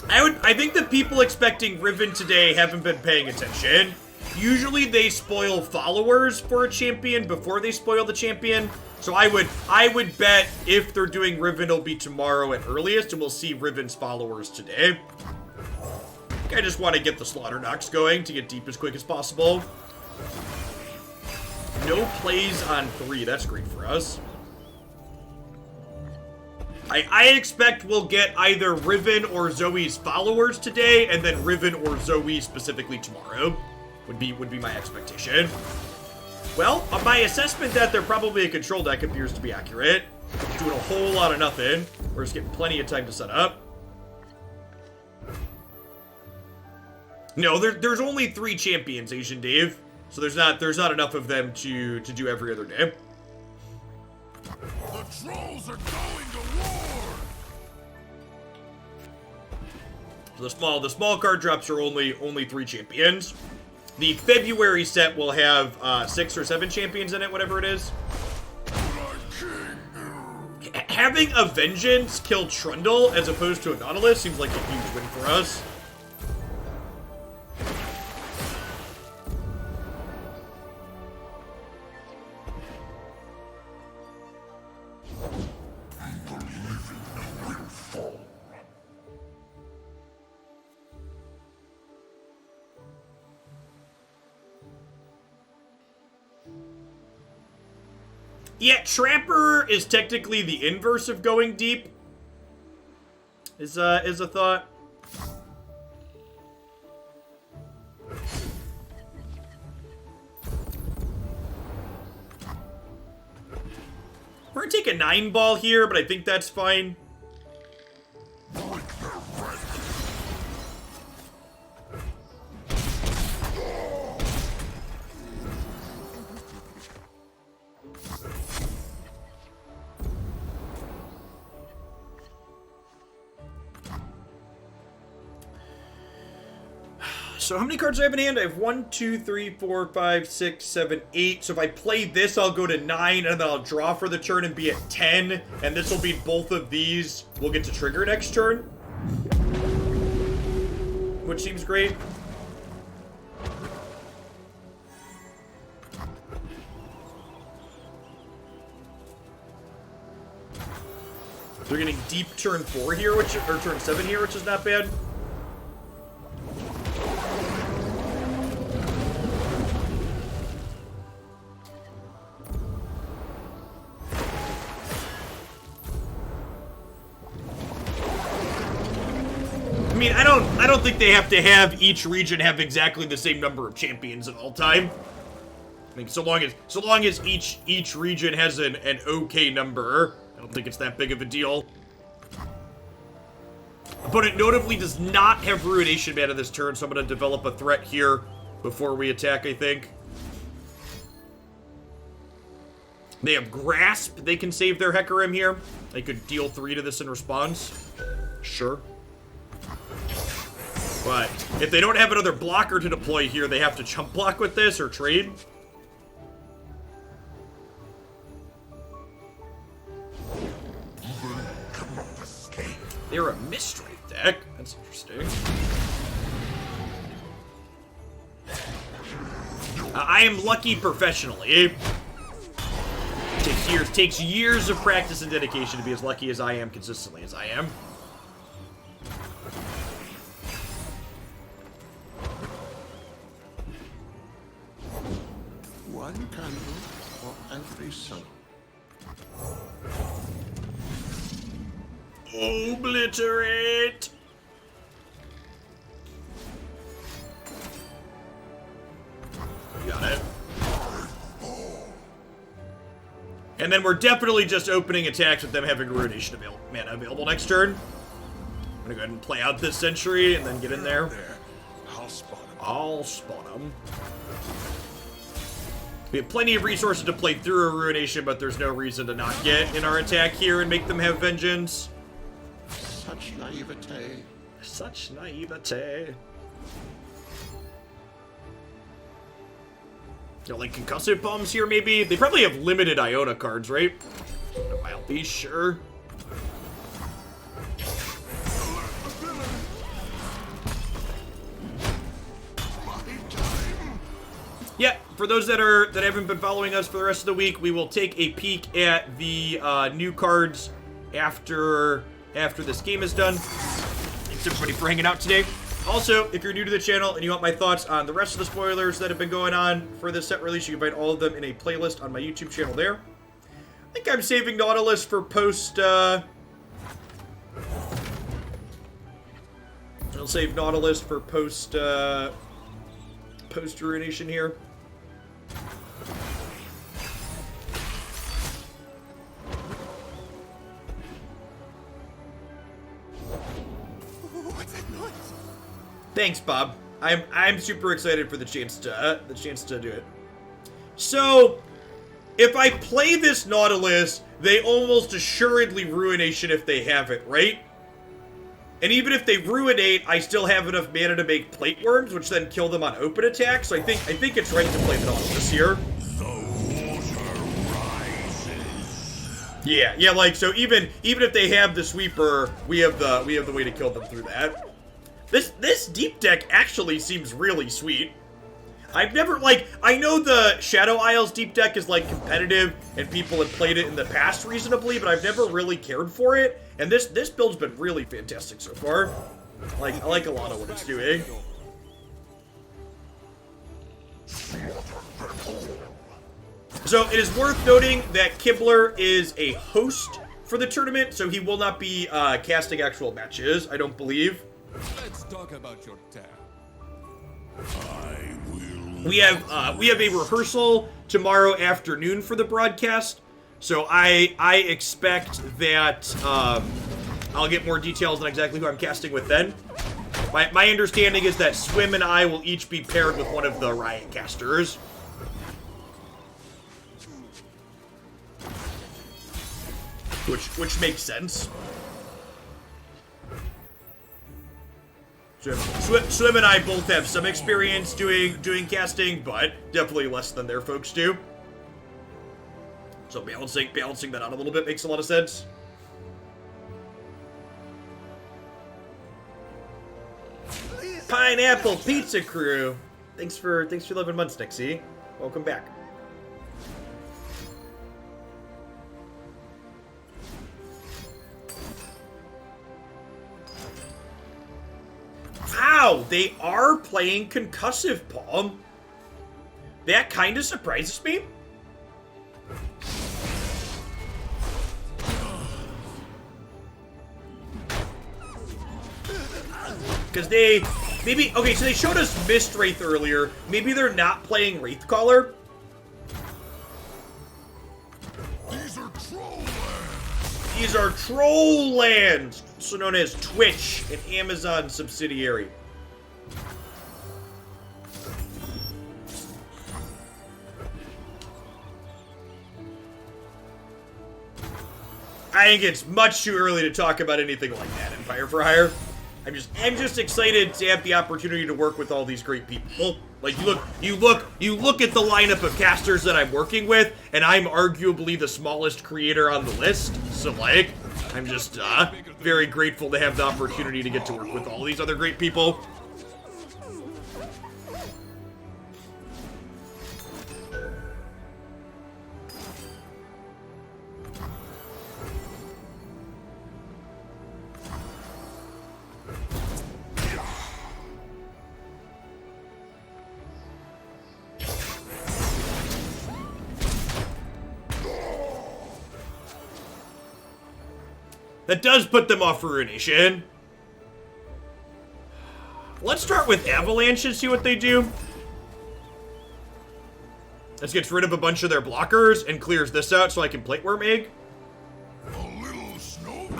I think the people expecting Riven today haven't been paying attention. Usually they spoil followers for a champion before they spoil the champion. So I would bet if they're doing Riven, it'll be tomorrow at earliest, and we'll see Riven's followers today. I just want to get the Slaughter Nox going to get deep as quick as possible. No plays on 3. That's great for us. I expect we'll get either Riven or Zoe's followers today, and then Riven or Zoe specifically tomorrow. Would be my expectation. Well, my assessment that they're probably a control deck appears to be accurate. Doing a whole lot of nothing. We're just getting plenty of time to set up. No, there's only 3 champions, Asian Dave. So there's not enough of them to do every other day. The trolls are going to war! The small card drops are only 3 champions. The February set will have 6 or 7 champions in it, whatever it is. Having a Vengeance kill Trundle as opposed to a Nautilus seems like a huge win for us. Yeah, Trapper is technically the inverse of going deep. Is a thought. We're gonna take a 9-ball here, but I think that's fine. So how many cards do I have in hand? I have 1, 2, 3, 4, 5, 6, 7, 8. So if I play this, I'll go to 9, and then I'll draw for the turn and be at 10. And this will be both of these. We'll get to trigger next turn. Which seems great. They're getting deep turn 4 here, or turn 7 here, which is not bad. I mean, I don't think they have to have each region have exactly the same number of champions at all time. I mean, so long as each region has an okay number, I don't think it's that big of a deal. Opponent notably does not have Ruination mana this turn, so I'm going to develop a threat here before we attack, I think. They have Grasp. They can save their Hecarim here. They could deal 3 to this in response. Sure. But if they don't have another blocker to deploy here, they have to chump block with this or trade. They're a mystery deck. That's interesting. I am lucky professionally. Takes years of practice and dedication to be as lucky as I am consistently as I am. One candle for every soul. Obliterate! Got it. And then we're definitely just opening attacks with them having Ruination mana available next turn. gonna go ahead and play out this Sentry and then get in there. I'll spot him. I'll spot him. We have plenty of resources to play through a Ruination, but there's no reason to not get in our attack here and make them have vengeance. Such naivete. Such naivete. You know, like concussive bombs here, maybe? They probably have limited Iona cards, right? I'll be sure. Yeah, for those that haven't been following us for the rest of the week, we will take a peek at the new cards after this game is done. Thanks everybody for hanging out today. Also, if you're new to the channel and you want my thoughts on the rest of the spoilers that have been going on for this set release, you can find all of them in a playlist on my YouTube channel there. I think I'm saving Nautilus for post, I'll save Nautilus for post-Ruination here. What's that noise? Thanks, Bob. I'm super excited for the chance to do it. So, if I play this Nautilus, they almost assuredly Ruination if they have it, right? And even if they Ruinate, I still have enough mana to make Plate Worms, which then kill them on open attack. So I think it's right to play the Nautilus here. The water rises. Yeah, like so even if they have the sweeper, we have the way to kill them through that. This deep deck actually seems really sweet. I've never, like, I know the Shadow Isles deep deck is, like, competitive, and people have played it in the past reasonably, but I've never really cared for it, and this build's been really fantastic so far. Like, I like a lot of what it's doing. So, it is worth noting that Kibler is a host for the tournament, so he will not be casting actual matches, I don't believe. Let's talk about your tab. I will. We have a rehearsal tomorrow afternoon for the broadcast, so I expect that I'll get more details on exactly who I'm casting with then. My understanding is that Swim and I will each be paired with one of the Riot casters. Which makes sense. Swim and I both have some experience doing casting, but definitely less than their folks do. So balancing that out a little bit makes a lot of sense. Pineapple Pizza Crew. Thanks for 11 months, Nixie. Welcome back. Wow, they are playing Concussive Palm. That kind of surprises me. Because okay, so they showed us Mist Wraith earlier. Maybe they're not playing Wraithcaller. These are troll lands. These are troll lands, also known as Twitch, an Amazon subsidiary. I think it's much too early to talk about anything like that in Fire for Hire. I'm just excited to have the opportunity to work with all these great people. Like you look at the lineup of casters that I'm working with, and I'm arguably the smallest creator on the list. So like, I'm just very grateful to have the opportunity to get to work with all these other great people. That does put them off Ruination. Let's start with Avalanche and see what they do. This gets rid of a bunch of their blockers and clears this out so I can Plate Worm Egg. A little snowball.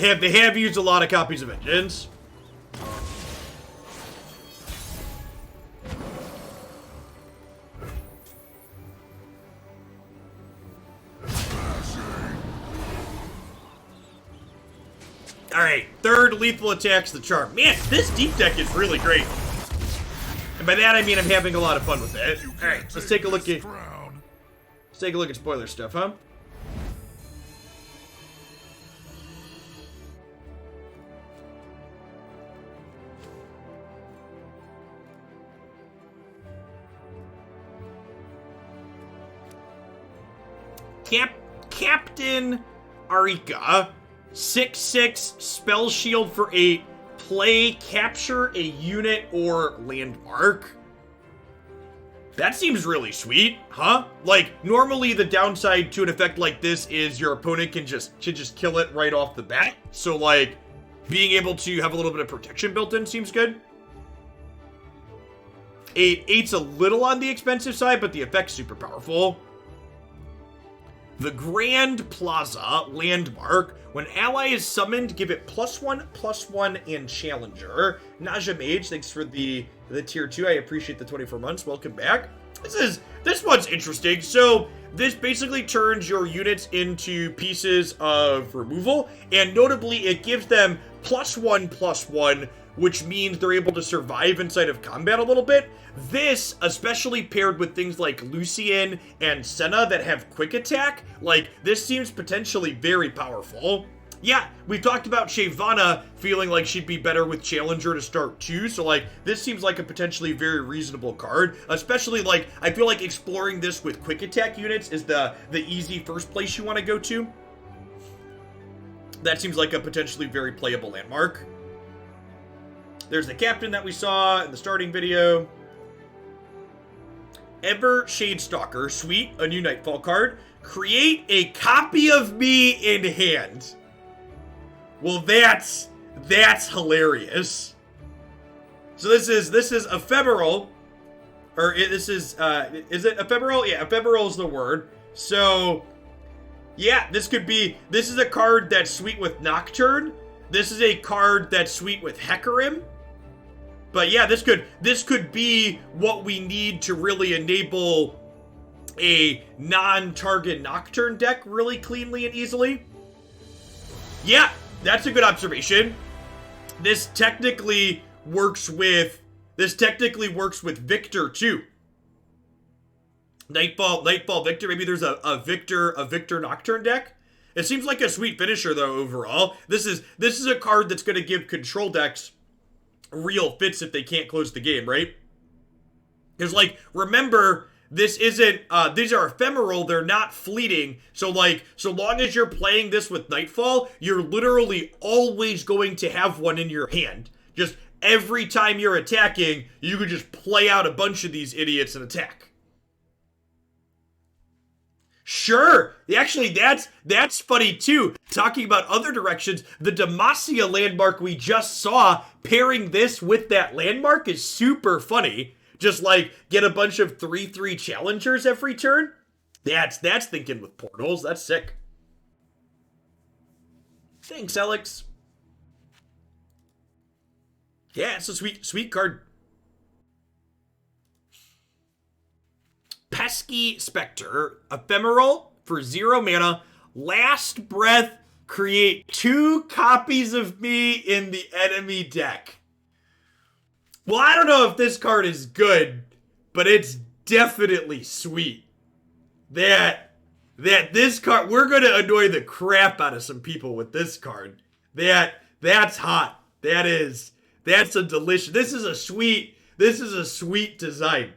They have used a lot of copies of Vengeance. Alright, third lethal attack's the charm. Man, this deep deck is really great. And by that I mean I'm having a lot of fun with it. Alright, let's take a look at spoiler stuff, huh? Captain Arika, 6/6, spell shield for 8, play, capture a unit or landmark. That seems really sweet, huh? Like, normally the downside to an effect like this is your opponent can just kill it right off the bat. So, like, being able to have a little bit of protection built in seems good. 8's a little on the expensive side, but the effect's super powerful. The Grand Plaza landmark. When ally is summoned, give it +1/+1 and Challenger. Naja Mage, thanks for the tier 2. I appreciate the 24 months. Welcome back. This one's interesting. So this basically turns your units into pieces of removal, and notably it gives them +1/+1, which means they're able to survive inside of combat a little bit. This, especially paired with things like Lucian and Senna that have quick attack, like, this seems potentially very powerful. Yeah, we've talked about Shyvana feeling like she'd be better with Challenger to start too, so, like, this seems like a potentially very reasonable card. Especially, like, I feel like exploring this with quick attack units is the easy first place you want to go to. That seems like a potentially very playable landmark. There's the captain that we saw in the starting video. Ever Shadestalker, sweet, a new Nightfall card. Create a copy of me in hand. Well, that's hilarious. So this is ephemeral, or is it ephemeral? Yeah, ephemeral is the word. So, yeah, this is a card that's sweet with Nocturne. This is a card that's sweet with Hecarim. But yeah, this could be what we need to really enable a non-target Nocturne deck really cleanly and easily. Yeah, that's a good observation. This technically works with Victor too. Nightfall Victor. Maybe there's a Victor Nocturne deck. It seems like a sweet finisher though overall. This is a card that's going to give control decks real fits if they can't close the game, right? Because, like, remember, this isn't, these are ephemeral, they're not fleeting, so, like, so long as you're playing this with Nightfall, you're literally always going to have one in your hand. Just every time you're attacking, you can just play out a bunch of these idiots and attack. Sure, actually, that's funny too. Talking about other directions, the Demacia landmark we just saw, pairing this with that landmark is super funny. Just like, get a bunch of 3/3 challengers every turn. That's thinking with portals. That's sick. Thanks, Alex. Yeah, it's a sweet card. Pesky Spectre, ephemeral for 0 mana, last breath, create 2 copies of me in the enemy deck. Well, I don't know if this card is good, but it's definitely sweet. That this card, we're gonna annoy the crap out of some people with this card. That's hot. That's a delicious, this is a sweet design.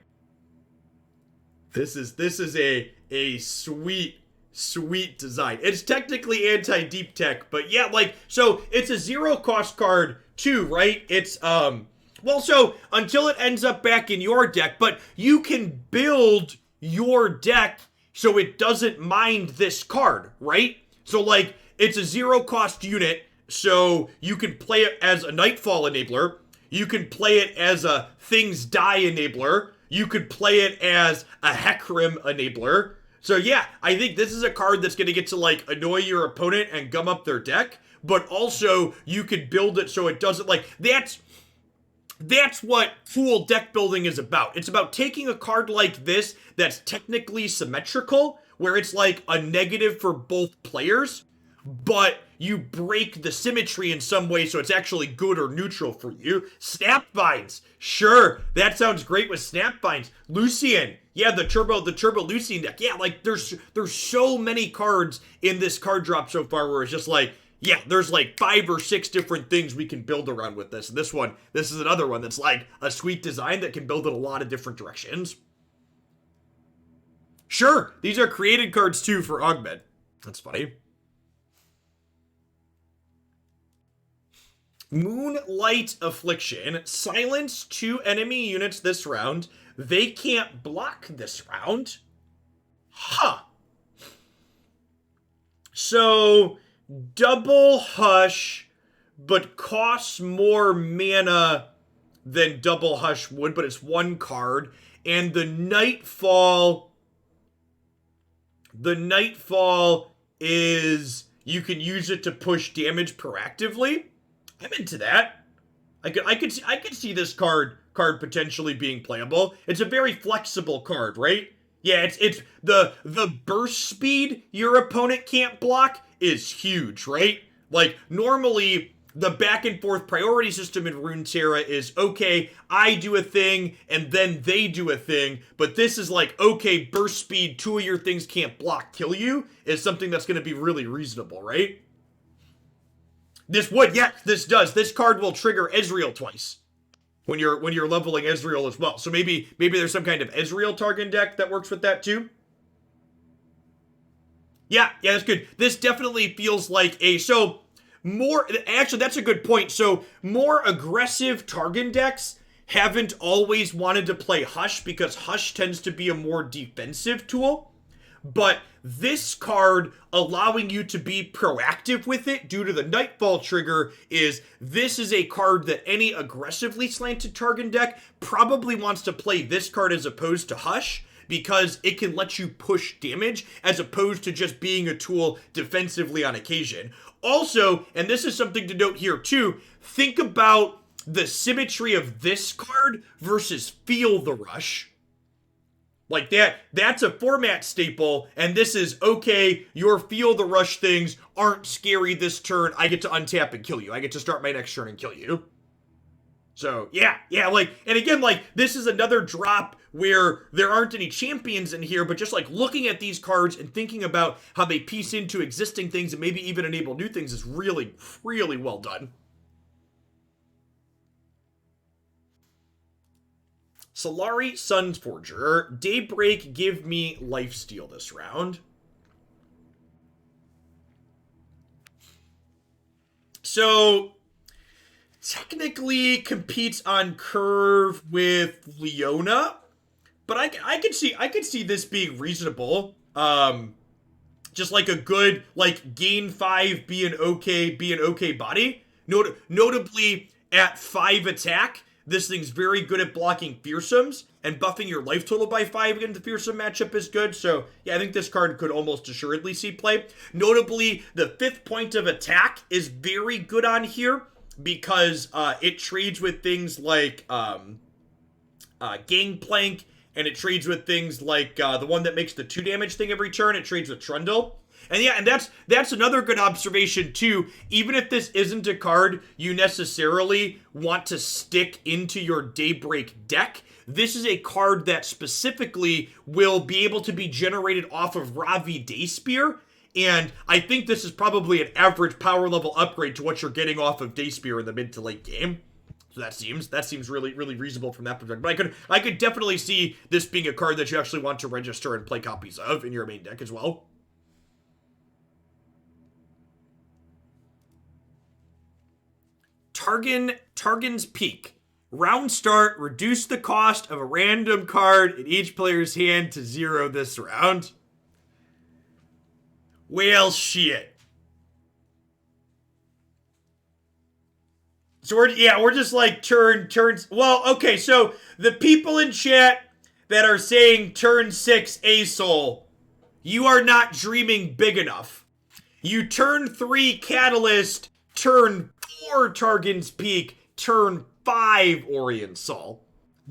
This is a sweet design. It's technically anti-deep tech, but yeah, like, so it's a 0 cost card too, right? It's, well, so until it ends up back in your deck, but you can build your deck so it doesn't mind this card, right? So, like, it's a 0 cost unit, so you can play it as a Nightfall enabler, you can play it as a Things Die enabler, you could play it as a Hecarim enabler. So yeah, I think this is a card that's going to get to, like, annoy your opponent and gum up their deck, but also you could build it so it doesn't, like, that's what cool deck building is about. It's about taking a card like this that's technically symmetrical, where it's like a negative for both players, but you break the symmetry in some way so it's actually good or neutral for you. Snapvines. Sure, that sounds great with Snapvines. Lucian. Yeah, the Turbo Lucian deck. Yeah, like there's so many cards in this card drop so far where it's just like, yeah, there's like 5 or 6 different things we can build around with this. And this is another one that's like a sweet design that can build in a lot of different directions. Sure, these are created cards too for Augment. That's funny. Moonlight Affliction. Silence 2 enemy units this round. They can't block this round. Huh. So, double Hush, but costs more mana than double Hush would, but it's 1 card. And the Nightfall is you can use it to push damage proactively. I'm into that. I could see this card potentially being playable. It's a very flexible card, right? Yeah, it's the burst speed your opponent can't block is huge, right? Like normally the back and forth priority system in Runeterra is okay, I do a thing and then they do a thing, but this is like okay, burst speed, 2 of your things can't block, kill you is something that's going to be really reasonable, right? This would, yes, this does. This card will trigger Ezreal twice when you're leveling Ezreal as well. So maybe there's some kind of Ezreal target deck that works with that too. Yeah, that's good. This definitely feels like actually that's a good point. So more aggressive Targon decks haven't always wanted to play Hush because Hush tends to be a more defensive tool. But this card allowing you to be proactive with it due to the Nightfall trigger this is a card that any aggressively slanted Targon deck probably wants to play this card as opposed to Hush because it can let you push damage as opposed to just being a tool defensively on occasion. Also, and this is something to note here too, think about the symmetry of this card versus Feel the Rush. Like that's a format staple, and this is, okay, your Feel the Rush things aren't scary this turn, I get to untap and kill you. I get to start my next turn and kill you. So, yeah, like, and again, like, this is another drop where there aren't any champions in here, but just like looking at these cards and thinking about how they piece into existing things and maybe even enable new things is really, really well done. Solari Sunforger. Daybreak, give me lifesteal this round. So, technically competes on curve with Leona, but I could see this being reasonable. Just like a good, like, gain 5, be an okay body. Notably, at 5 attack, this thing's very good at blocking fearsomes, and buffing your life total by 5 against the fearsome matchup is good, so yeah, I think this card could almost assuredly see play. Notably, the 5th point of attack is very good on here, because it trades with things like Gangplank, and it trades with things like the one that makes the 2 damage thing every turn, it trades with Trundle. And yeah, and that's another good observation too. Even if this isn't a card you necessarily want to stick into your Daybreak deck, this is a card that specifically will be able to be generated off of Ravi Dayspear. And I think this is probably an average power level upgrade to what you're getting off of Dayspear in the mid to late game. So that seems really, really reasonable from that perspective. But I could definitely see this being a card that you actually want to register and play copies of in your main deck as well. Targon's Peak. Round start, reduce the cost of a random card in each player's hand to 0 this round. Well, shit. So we're just like turns. Well, okay, so the people in chat that are saying turn 6 Asol, you are not dreaming big enough. You turn 3 Catalyst turn 4 Targon's Peak, turn 5 Orion's Sol.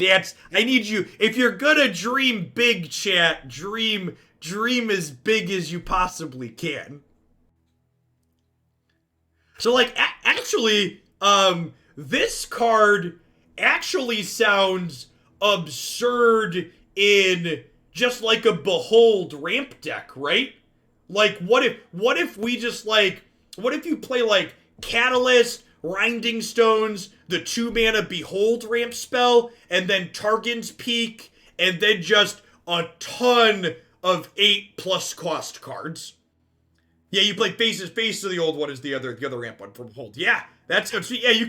I need you, if you're gonna dream big, chat, dream as big as you possibly can. So, like, actually, this card actually sounds absurd in just like a Behold ramp deck, right? Like, what if we just, like, what if you play, like, Catalyst, Rinding Stones, the 2-mana Behold ramp spell, and then Targon's Peak, and then just a ton of 8+ cost cards. Yeah, you play Face's Face, so the old one is the other ramp one from Behold. Yeah, yeah, you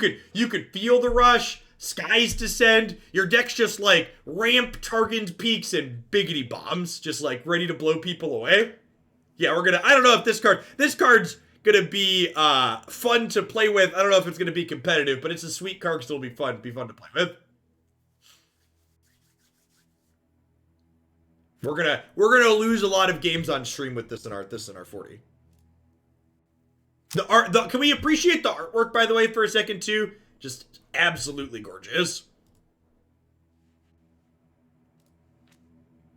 could feel the rush, Skies Descend. Your deck's just like ramp, Targon's Peaks, and biggity bombs, just like ready to blow people away. Yeah, I don't know if this card's gonna be fun to play with. I don't know if it's gonna be competitive, but it's a sweet card because it'll be fun to play with. We're gonna lose a lot of games on stream with this in our 40. Can we appreciate the artwork, by the way, for a second too? Just absolutely gorgeous.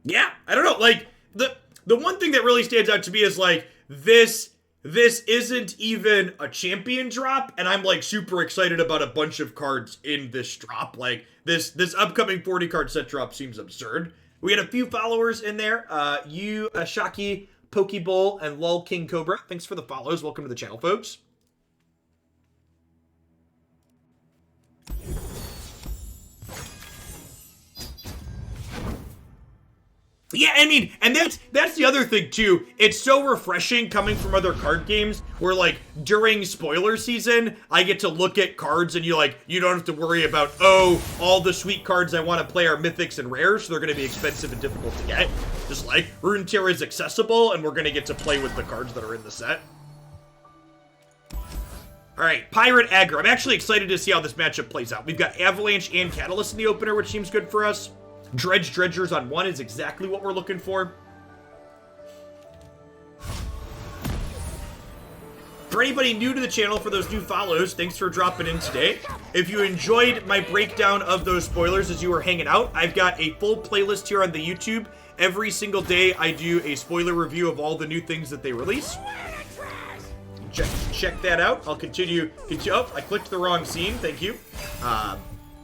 Yeah, I don't know, like the one thing that really stands out to me is like this isn't even a champion drop, and I'm like super excited about a bunch of cards in this drop. Like this upcoming 40 card set drop seems absurd. We had a few followers in there. You, Shaki, Pokeball, and Lol King Cobra. Thanks for the follows. Welcome to the channel, folks. Yeah, I mean, and that's the other thing too. It's so refreshing coming from other card games where, like, during spoiler season, I get to look at cards and you don't have to worry about, oh, all the sweet cards I want to play are mythics and rares, so they're going to be expensive and difficult to get. Just like Runeterra is accessible, and we're going to get to play with the cards that are in the set. All right, Pirate Aggro. I'm actually excited to see how this matchup plays out. We've got Avalanche and Catalyst in the opener, which seems good for us. Dredgers on 1 is exactly what we're looking for. For anybody new to the channel, for those new follows, thanks for dropping in today. If you enjoyed my breakdown of those spoilers as you were hanging out, I've got a full playlist here on the YouTube. Every single day, I do a spoiler review of all the new things that they release. Check that out. I'll continue. Oh, I clicked the wrong scene. Thank you.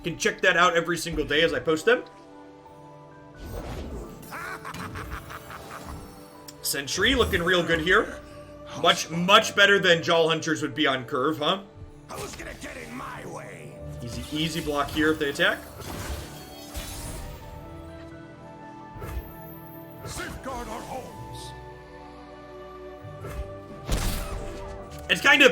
Can check that out every single day as I post them. Sentry looking real good here. Much better than Jaw Hunters would be on curve, huh? Who's gonna get in my way? Easy block here if they attack. Safeguard our homes. It's kind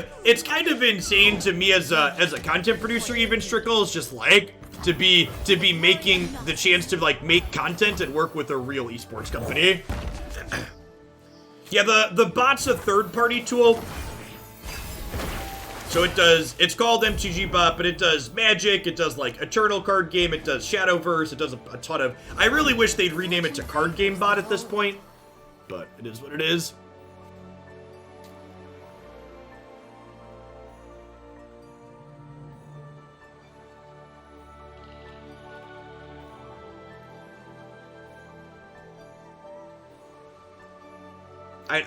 of insane to me as a content producer, even Strickles, just like to be making the chance to like make content and work with a real esports company. Yeah, the bot's a third-party tool. So it's called MTG Bot, but it does Magic, it does like Eternal Card Game, it does Shadowverse, it does a ton of... I really wish they'd rename it to Card Game Bot at this point, but it is what it is.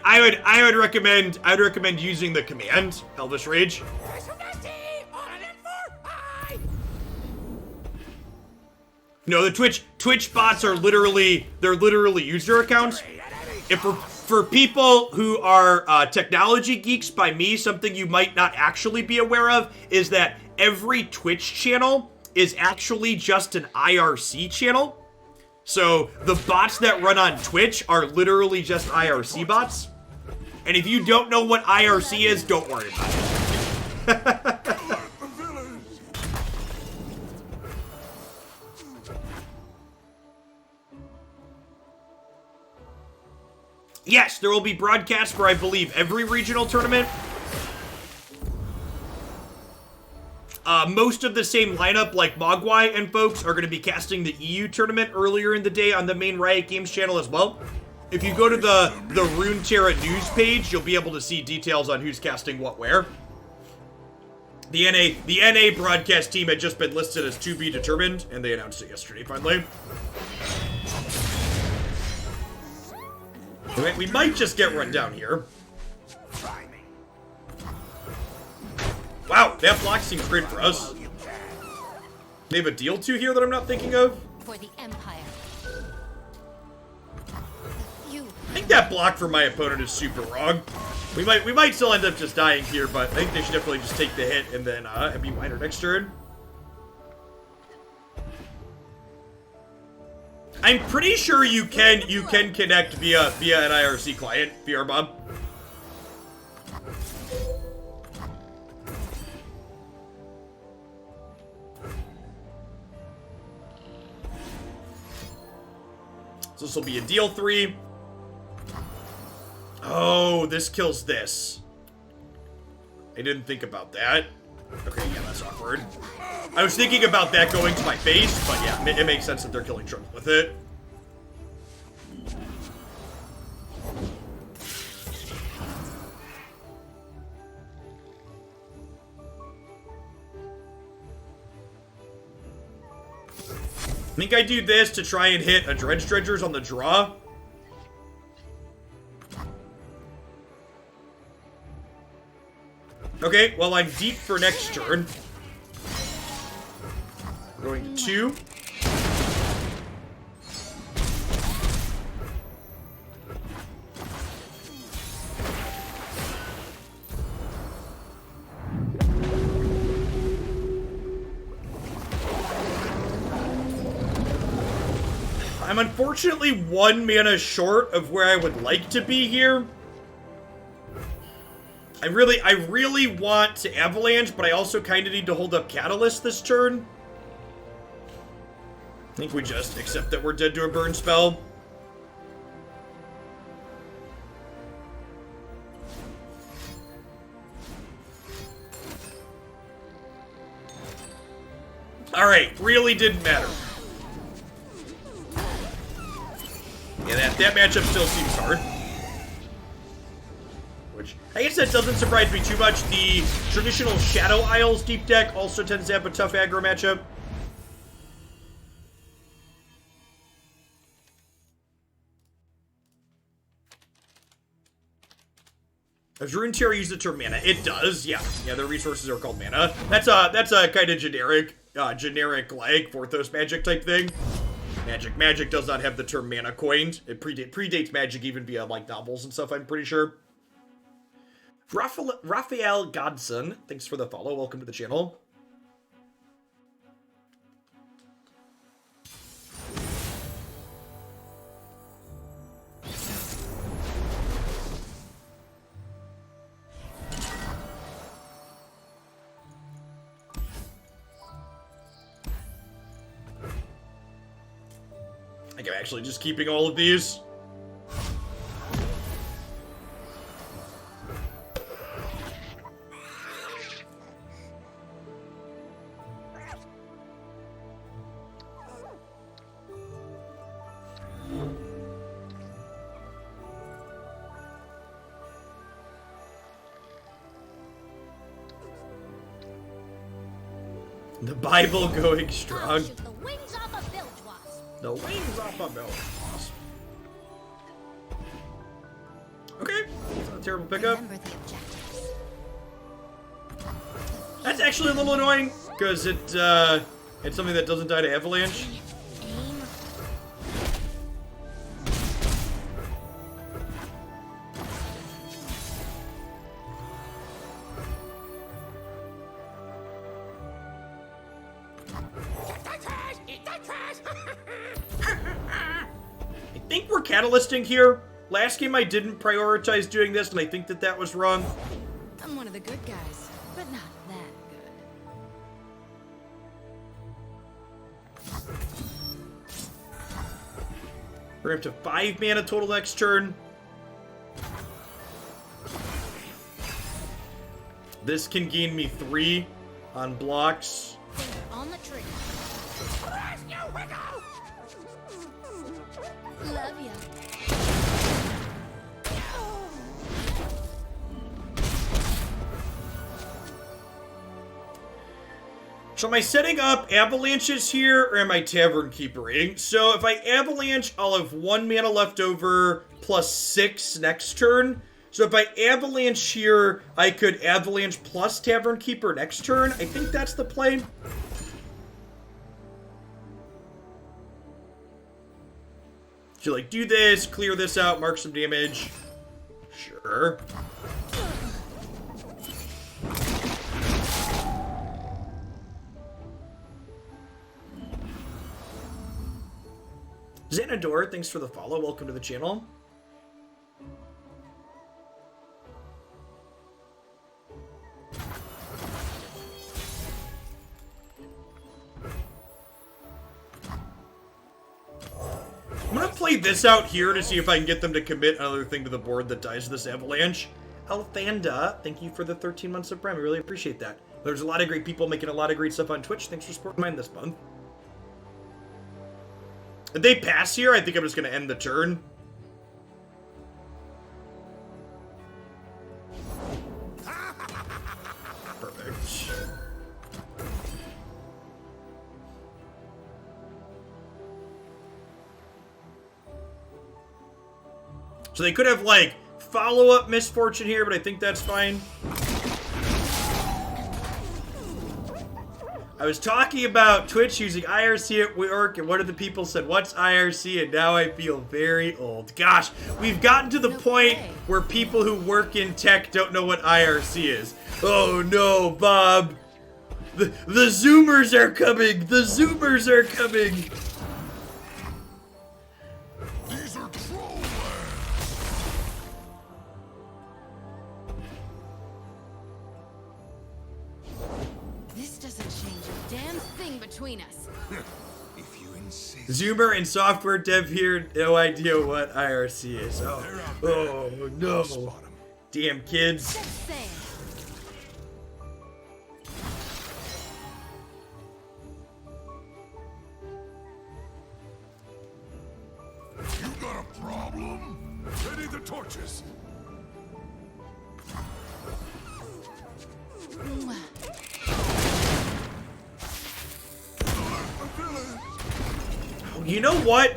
I would recommend using the command Elvish Rage. No, the Twitch bots are literally user accounts. If for people who are technology geeks by me, something you might not actually be aware of is that every Twitch channel is actually just an IRC channel. So the bots that run on Twitch are literally just IRC bots. And if you don't know what IRC is, don't worry about it. Yes, there will be broadcasts for, I believe, every regional tournament. Most of the same lineup, like Mogwai and folks, are going to be casting the EU tournament earlier in the day on the main Riot Games channel as well. If you go to the Runeterra news page, you'll be able to see details on who's casting what where. The NA broadcast team had just been listed as to be determined, and they announced it yesterday, finally. We might just get run down here. Wow, that block seems great for us. They have a deal to here that I'm not thinking of. For the Empire. I think that block for my opponent is super wrong. We might still end up just dying here, but I think they should definitely just take the hit and then be minor next turn. I'm pretty sure you can connect via an IRC client, VR Bob. So this will be a deal 3. Oh, this kills this. I didn't think about that. Okay, yeah, that's awkward. I was thinking about that going to my face, but yeah, it makes sense that they're killing Trundle with it. I think I do this to try and hit a Dredge Dredgers on the draw. Okay, well, I'm deep for next turn. We're going to 2. I'm unfortunately 1 mana short of where I would like to be here. I really want to Avalanche, but I also kind of need to hold up Catalyst this turn. I think we just accept that we're dead to a burn spell. Alright, really didn't matter. Yeah, that matchup still seems hard. Which, I guess that doesn't surprise me too much. The traditional Shadow Isles deep deck also tends to have a tough aggro matchup. Does Runeterra use the term mana? It does, yeah. Yeah, their resources are called mana. That's a kind of generic like Vorthos magic type thing. Magic does not have the term mana coined. It predates Magic even via like novels and stuff, I'm pretty sure. Raphael Godson, thanks for the follow. Welcome to the channel. I think I'm actually just keeping all of these. The Bible going strong. Shoot the wings off a bilge wasp. The wings off a bilge wasp. Okay, it's not a terrible pickup. Remember the objectives. That's actually a little annoying because it's something that doesn't die to avalanche. Aim. I think we're catalysting here. Last game I didn't prioritize doing this, and I think that was wrong. I'm one of the good guys, but not that good. We're up to 5 mana total next turn. This can gain me 3 on blocks. Finger on the trigger. Love ya. So am I setting up avalanches here, or am I tavern keepering? So if I avalanche, I'll have 1 mana left over plus 6 next turn. So if I avalanche here, I could avalanche plus tavern keeper next turn. I think that's the play. So like do this, clear this out, mark some damage. Sure. Xanador, thanks for the follow. Welcome to the channel. I'm gonna play this out here to see if I can get them to commit another thing to the board that dies this avalanche. Althanda, thank you for the 13 months of Prime. I really appreciate that. There's a lot of great people making a lot of great stuff on Twitch. Thanks for supporting mine this month. If they pass here, I think I'm just gonna end the turn. Perfect. So they could have, like, follow-up misfortune here, but I think that's fine. I was talking about Twitch using IRC at work, and one of the people said, "What's IRC?" And now I feel very old. Gosh, we've gotten to the point where people who work in tech don't know what IRC is. Oh no, Bob. The Zoomers are coming! The Zoomers are coming! These are troll This doesn't change a damn thing between us. If you insist. Zoomer and software dev here, no idea what IRC is. Oh no. Spot 'em. Damn kids. Just saying. You got a problem? Ready the torches. You know what?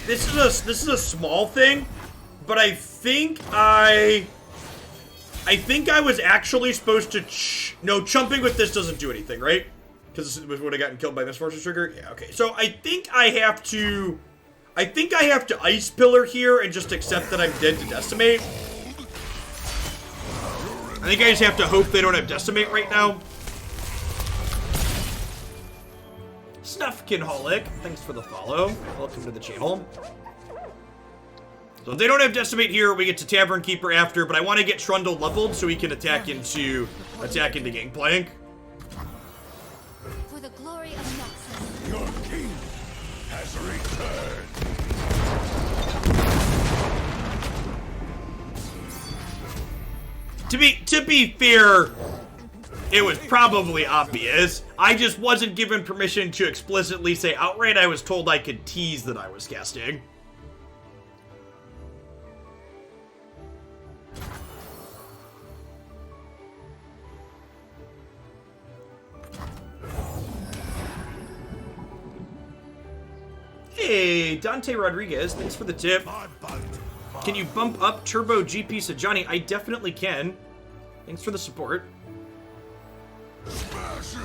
This is a small thing, but I think I was actually supposed to no, chumping with this doesn't do anything, right? Because this would have gotten killed by Misfortune Trigger. Yeah, okay. So I think I have to Ice Pillar here and just accept that I'm dead to Decimate. I think I just have to hope they don't have Decimate right now. Snuffkinholic, thanks for the follow. Welcome to the channel. So if they don't have Decimate here, we get to Tavern Keeper after, but I want to get Trundle leveled so he can attack into Gangplank. For the glory of Noxus. Your king has returned. To be fair, it was probably obvious. I just wasn't given permission to explicitly say outright. I was told I could tease that I was casting. Hey, Dante Rodriguez, thanks for the tip. My bite. Can you bump up Turbo GP Sajani? I definitely can. Thanks for the support. Smashing.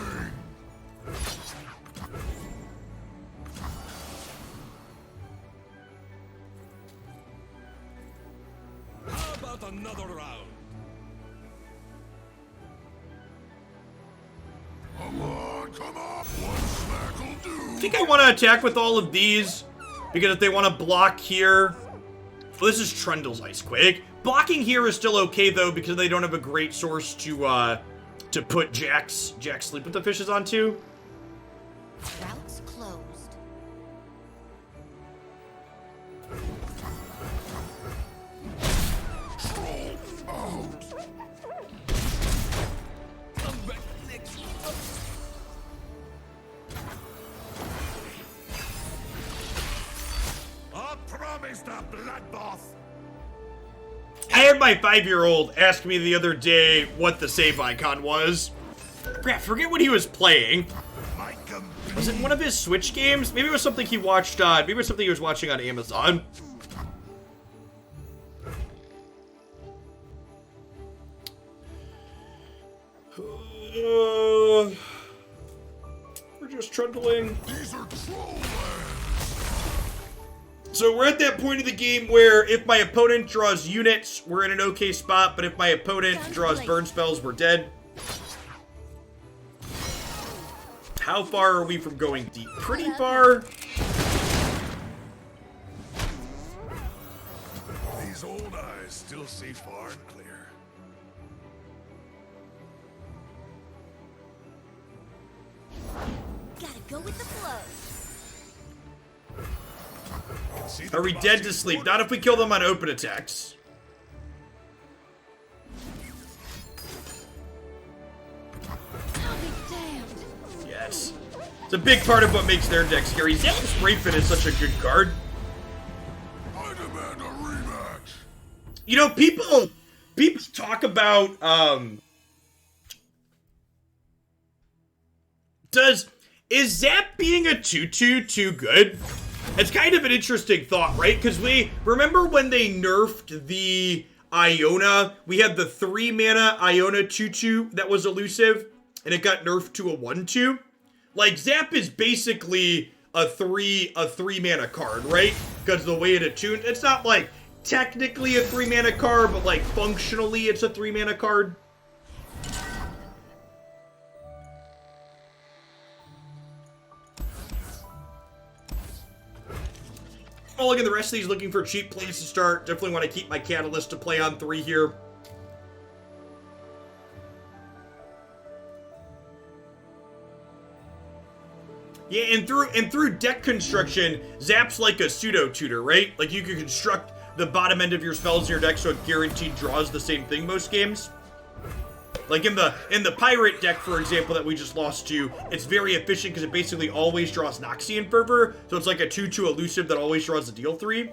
How about another round? Come on, come on. One smack will do. I think I want to attack with all of these, because if they want to block here... Well, this is Trundle's Icequake. Blocking here is still okay, though, because they don't have a great source to put Jack's Sleep with the Fishes onto. Routes closed. Troll out. Come back next. I promised a bloodbath. I had my 5-year-old ask me the other day what the save icon was. Forget what he was playing. My Was it one of his Switch games? Maybe it was something he watched on. Maybe it was something he was watching on Amazon. We're just trundling. These are troll So we're at that point of the game where if my opponent draws units, we're in an okay spot, but if my opponent draws burn spells, we're dead. How far are we from going deep? Pretty far. These old eyes still see far and clear. Gotta go with the flow. See the Are we dead to sleep? Not if we kill them on open attacks. I'll be damned. Yes. It's a big part of what makes their deck scary. Zap's Springfin is such a good card. I demand a rematch. You know, people talk about, is Zap being a 2/2 too good? It's kind of an interesting thought, right? Because we remember when they nerfed the Iona, we had the 3-mana Iona 2/2 that was elusive, and it got nerfed to a 1/2. Like, Zap is basically a 3-mana card, right? Because the way it attuned, it's not like technically a 3-mana card, but like functionally it's a 3-mana card. Oh, look at the rest of these looking for cheap plays to start. Definitely want to keep my Catalyst to play on 3 here. Yeah, and through deck construction, Zap's like a pseudo-tutor, right? Like, you can construct the bottom end of your spells in your deck so it guaranteed draws the same thing most games. Like in the Pirate deck, for example, that we just lost to, it's very efficient because it basically always draws Noxian Fervor, so it's like a 2/2 elusive that always draws a deal 3.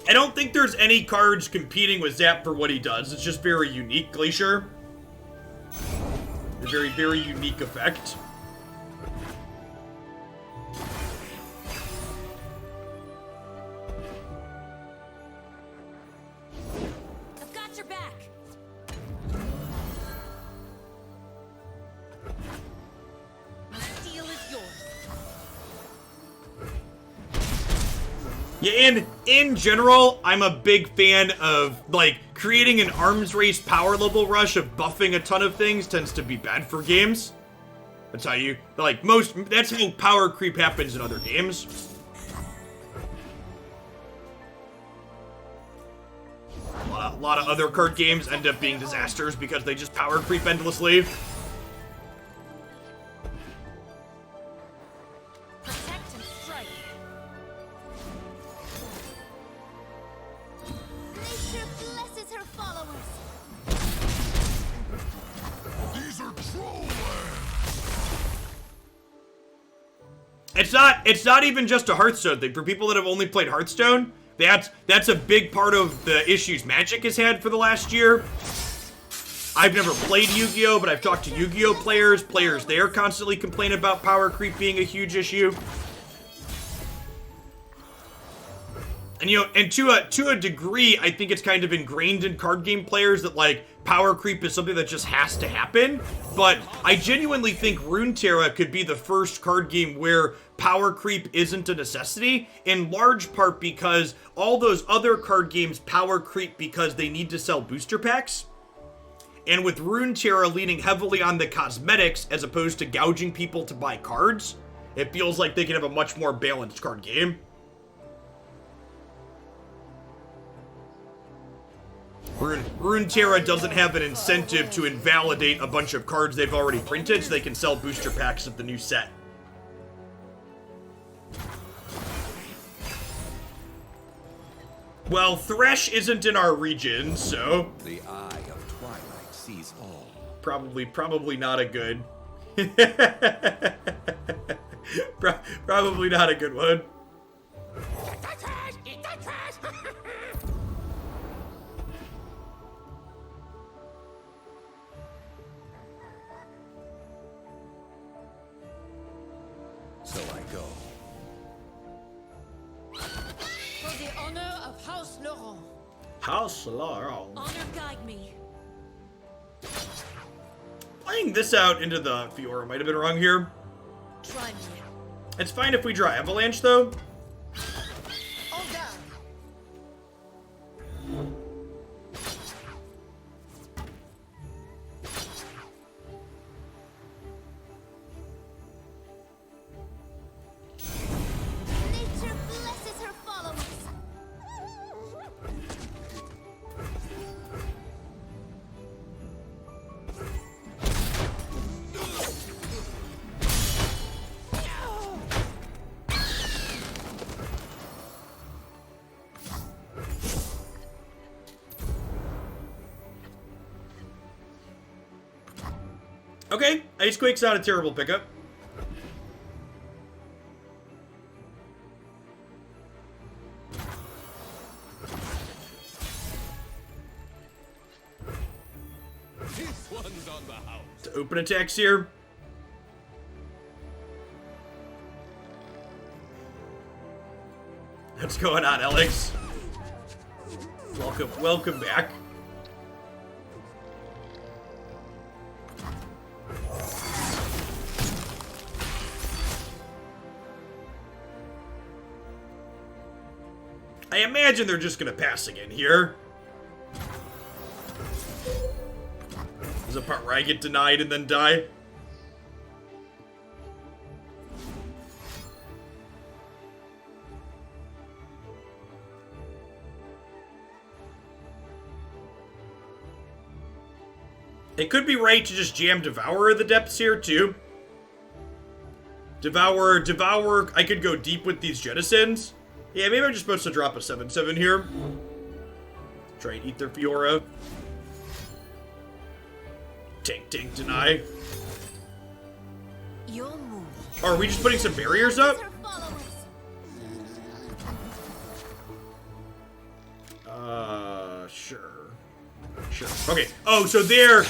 I don't think there's any cards competing with Zap for what he does. It's just very unique, Glacier. A very, very unique effect. I've got your back. My steel is yours. Yeah, and in general, I'm a big fan of, like, creating an arms race power level rush of buffing a ton of things tends to be bad for games. That's how you, like, that's how power creep happens in other games. A lot of other card games end up being disasters because they just power creep endlessly. Protect and strike. Nature blesses her followers. These are troll lands. It's not even just a Hearthstone thing. For people that have only played Hearthstone, that's a big part of the issues Magic has had for the last year. I've never played Yu-Gi-Oh, but I've talked to Yu-Gi-Oh players. Players there constantly complain about power creep being a huge issue. And, you know, and to a degree, I think it's kind of ingrained in card game players that, like, power creep is something that just has to happen. But I genuinely think Runeterra could be the first card game where power creep isn't a necessity, in large part because all those other card games power creep because they need to sell booster packs. And with Runeterra leaning heavily on the cosmetics as opposed to gouging people to buy cards, it feels like they can have a much more balanced card game. Runeterra doesn't have an incentive to invalidate a bunch of cards they've already printed, so they can sell booster packs of the new set. Well, Thresh isn't in our region, so The eye of twilight sees all. probably not a good. Probably not a good one. So I go. For the honor of House Laurent. House Laurel. Honor guide me. Playing this out into the Fiora might have been wrong here. Try me. It's fine if we draw Avalanche, though. En garde. Nature blesses her followers. Okay, Ice Quake's not a terrible pickup. This one's on the house. To open attacks here. What's going on, Alex? Welcome back. I imagine they're just gonna pass again here. There's a part where I get denied and then die. It could be right to just jam Devour of the Depths here, too. Devour, I could go deep with these Jettisons. Yeah, maybe I'm just supposed to drop a 7/7 here. Try and eat their Fiora. Tank, deny. Your move. Oh, are we just putting some barriers up? Her followers. Sure. Okay. Oh, so they're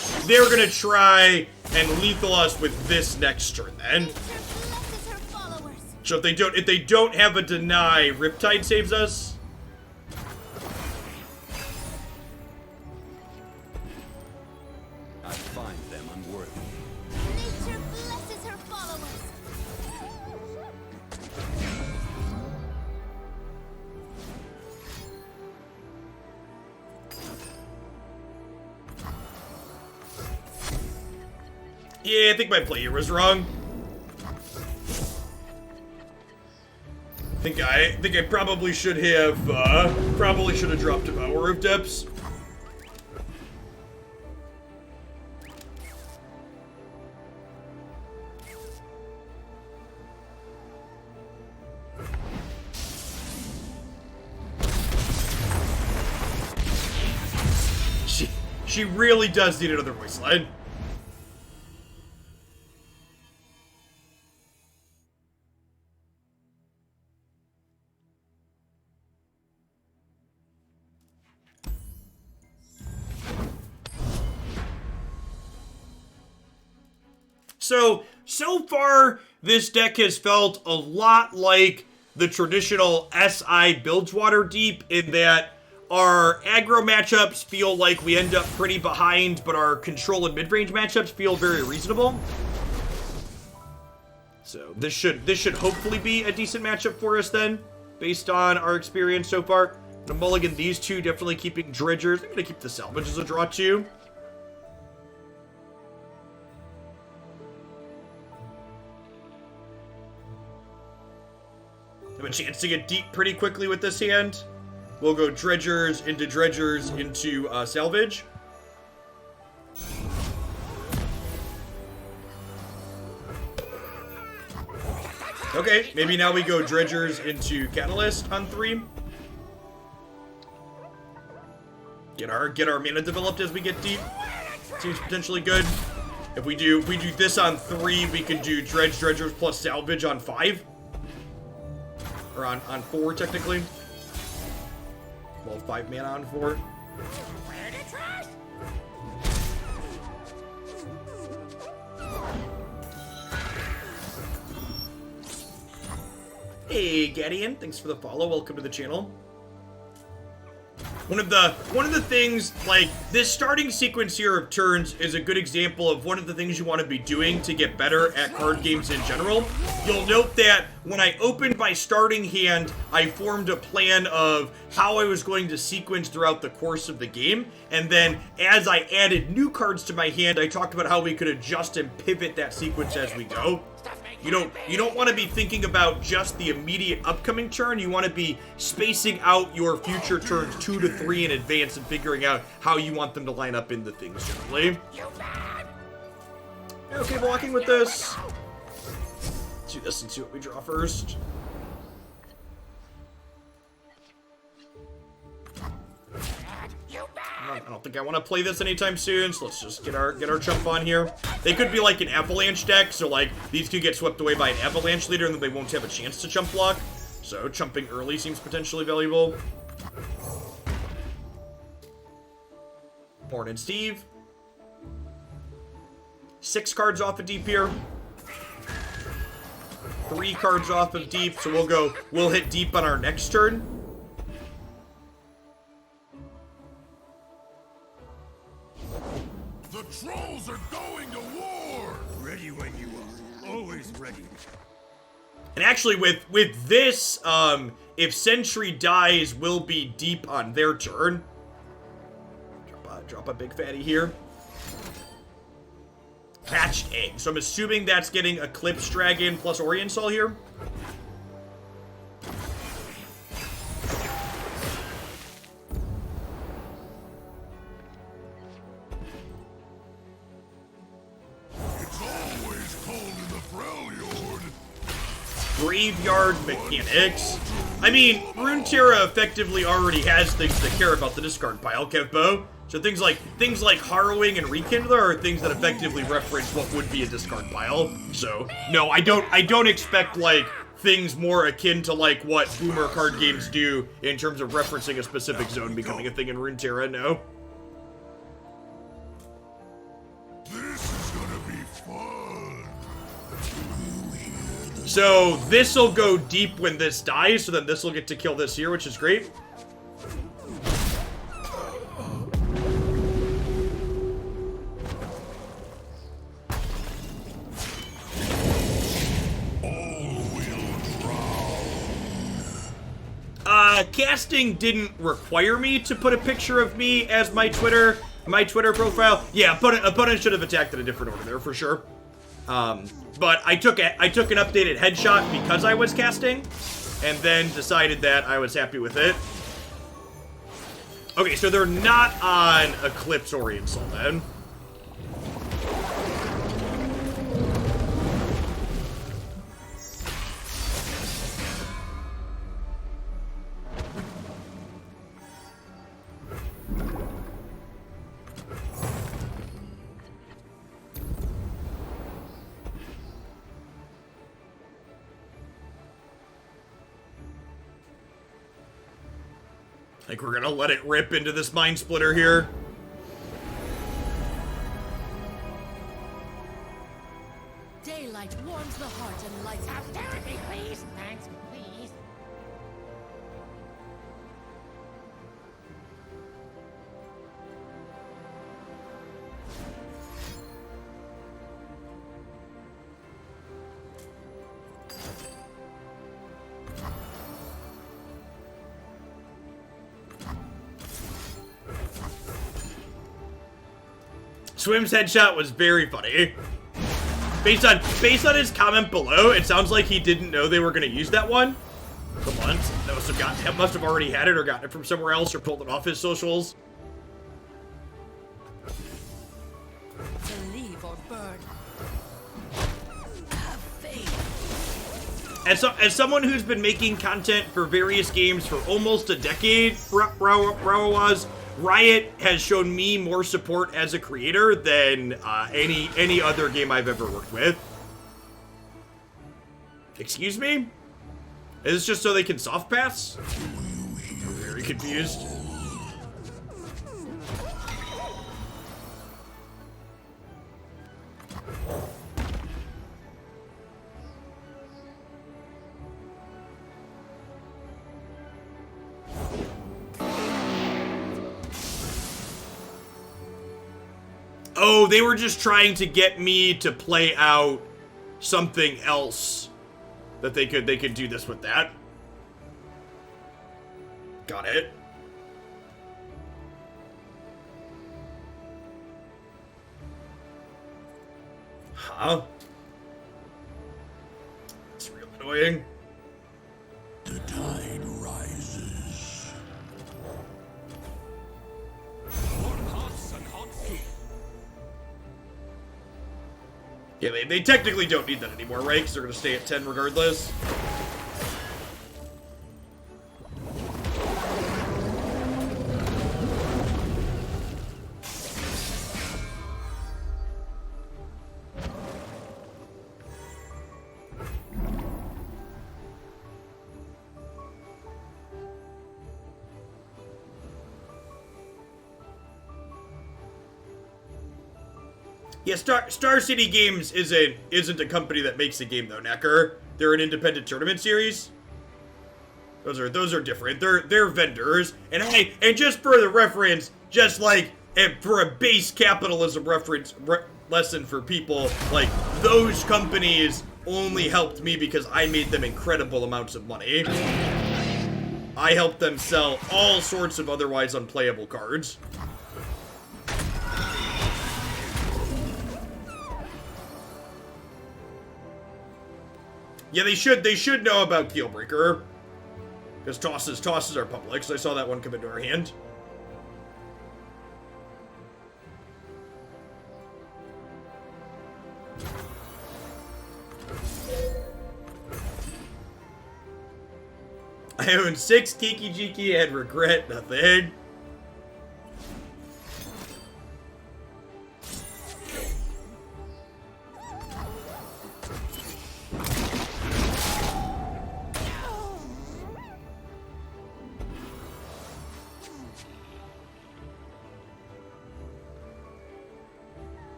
gonna try and lethal us with this next turn then. Nature blesses her followers. So if they don't have a deny, Riptide saves us. I find them unworthy. Nature blesses her followers. Yeah, I think my play here was wrong. I think I probably should have dropped Devour of Depths. She really does need another voice line. So far, this deck has felt a lot like the traditional SI Bilgewater Deep in that our aggro matchups feel like we end up pretty behind, but our control and mid-range matchups feel very reasonable. So this should hopefully be a decent matchup for us then, based on our experience so far. I'm gonna mulligan these two, definitely keeping Dredgers. I'm gonna keep the Salvage as a draw too. Have a chance to get deep pretty quickly with this hand. We'll go Dredgers into Salvage. Okay, maybe now we go Dredgers into Catalyst on 3. Get our mana developed as we get deep. Seems potentially good. If we do this on 3, we can do Dredgers plus Salvage on 5. Or on 4, technically. Well, 5 mana on 4. Hey, Gadian, thanks for the follow. Welcome to the channel. One of the things, like, this starting sequence here of turns is a good example of one of the things you want to be doing to get better at card games in general. You'll note that when I opened my starting hand, I formed a plan of how I was going to sequence throughout the course of the game, and then as I added new cards to my hand, I talked about how we could adjust and pivot that sequence as we go. You don't want to be thinking about just the immediate upcoming turn. You want to be spacing out your future turns 2 to 3 in advance and figuring out how you want them to line up in the things generally. Okay, blocking with this. Let's do this and see what we draw first. I don't think I want to play this anytime soon, so let's just get our chump on here. They could be like an avalanche deck, so like these could get swept away by an avalanche leader and then they won't have a chance to chump block. So chumping early seems potentially valuable. Morning, Steve. 6 cards off of deep here. 3 cards off of deep, so we'll hit deep on our next turn. The trolls are going to war! Ready when you are. Always ready. And actually, with this, if Sentry dies, we'll be deep on their turn. Drop a big fatty here. Hatched Egg. So I'm assuming that's getting Eclipse Dragon plus Oriental here. Graveyard mechanics. I mean, Runeterra effectively already has things that care about the discard pile, Kevbo. So things like Harrowing and Rekindler are things that effectively reference what would be a discard pile. So no, I don't expect like things more akin to like what Boomer card games do in terms of referencing a specific zone becoming a thing in Runeterra. No. This is gonna be fun. So this'll go deep when this dies, so then this'll get to kill this here, which is great. Casting didn't require me to put a picture of me as my Twitter profile. Yeah, opponent should have attacked in a different order there for sure. But I took an updated headshot because I was casting, and then decided that I was happy with it. Okay, so they're not on Eclipse Oriental then. I think we're gonna let it rip into this Mind Splitter here. Daylight warms the heart and lights up. Austerity, please. Thanks, please. Swim's headshot was very funny. Based on his comment below, it sounds like he didn't know they were going to use that one. Come on, must have already had it or gotten it from somewhere else or pulled it off his socials. Believe or burn. Have faith. As someone who's been making content for various games for almost a decade, Rawaz, Riot has shown me more support as a creator than any other game I've ever worked with. Excuse me? Is this just so they can soft pass? I'm very confused. Oh, they were just trying to get me to play out something else that they could do this with that. Got it. Huh? It's real annoying. The tide rises. Yeah, they technically don't need that anymore, right? Because they're going to stay at 10 regardless. Yeah, Star City Games isn't a company that makes a game though, Necker. They're an independent tournament series. Those are different. They're vendors. And hey, and just for the reference, just like for a base capitalism lesson for people, like those companies only helped me because I made them incredible amounts of money. I helped them sell all sorts of otherwise unplayable cards. Yeah, they should know about Keelbreaker. Because tosses are public, so I saw that one come into our hand. I own 6 Kiki Jiki and regret nothing.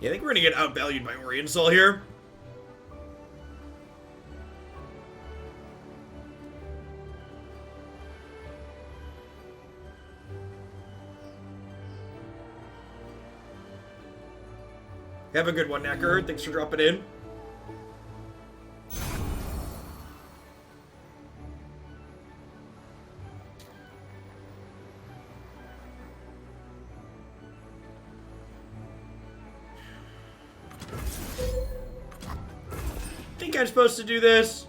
Yeah, I think we're gonna get outvalued by Oriensol here. Have a good one, Necker. Thanks for dropping in. Think I'm supposed to do this?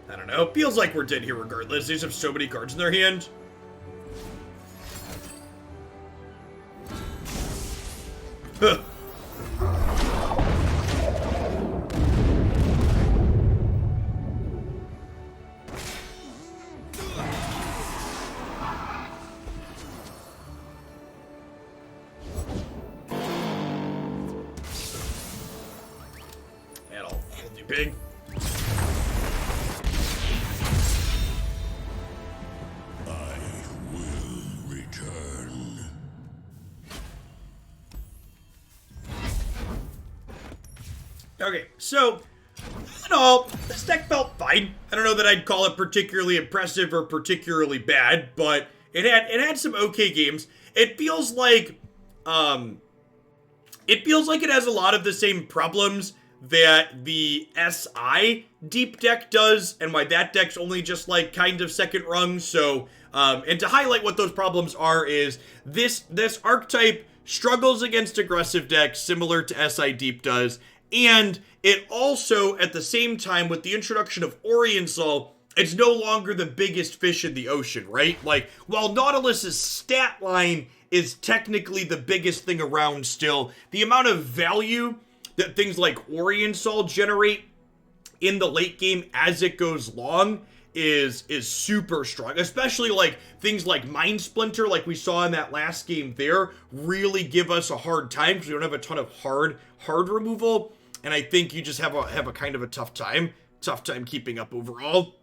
I don't know. Feels like we're dead here regardless. They just have so many cards in their hand. Huh. That'll do big. I will return. Okay, so, all in all, this deck felt fine. I don't know that I'd call it particularly impressive or particularly bad, but it had some okay games. It feels like it has a lot of the same problems that the SI deep deck does, and why that deck's only just like kind of second rung. So, and to highlight what those problems are is this archetype struggles against aggressive decks similar to SI deep does. And it also, at the same time, with the introduction of Oriensol, it's no longer the biggest fish in the ocean, right? Like, while Nautilus's stat line is technically the biggest thing around still, the amount of value that things like Oriensol generate in the late game as it goes long is super strong, especially like things like Mind Splinter, like we saw in that last game there, really give us a hard time because we don't have a ton of hard removal, and I think you just have a kind of a tough time keeping up overall.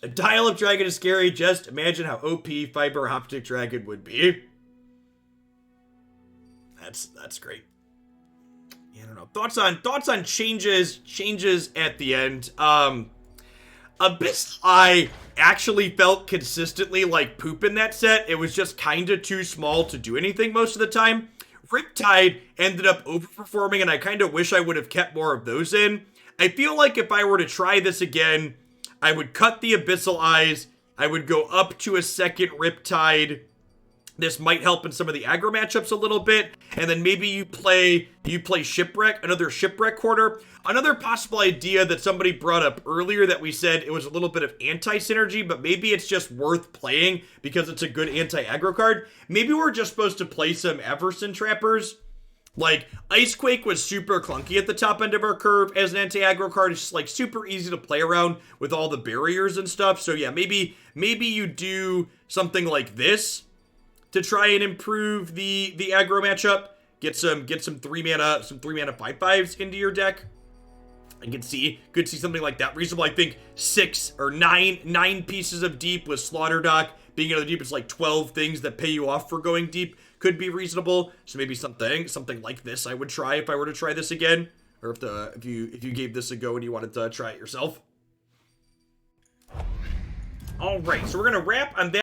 A dial-up dragon is scary. Just imagine how OP fiber optic dragon would be. That's great. Yeah, I don't know. Thoughts on changes at the end. Abyss I actually felt consistently like poop in that set. It was just kind of too small to do anything most of the time. Riptide ended up overperforming, and I kind of wish I would have kept more of those in. I feel like if I were to try this again, I would cut the Abyssal Eyes. I would go up to a second Riptide. This might help in some of the aggro matchups a little bit. And then maybe you play Shipwreck, another Shipwreck quarter. Another possible idea that somebody brought up earlier that we said it was a little bit of anti-synergy, but maybe it's just worth playing because it's a good anti-aggro card. Maybe we're just supposed to play some Everson Trappers. Like, Icequake was super clunky at the top end of our curve as an anti-aggro card. It's just, like, super easy to play around with all the barriers and stuff. So, yeah, maybe you do something like this to try and improve the aggro matchup. Get some 3-mana 5/5s into your deck. I could see something like that reasonable. I think 6 or 9 pieces of deep with Slaughter Dock being another deep. It's like 12 things that pay you off for going deep. Could be reasonable. So maybe something like this I would try if I were to try this again, or if you gave this a go and you wanted to try it yourself. All right, so we're gonna wrap on that.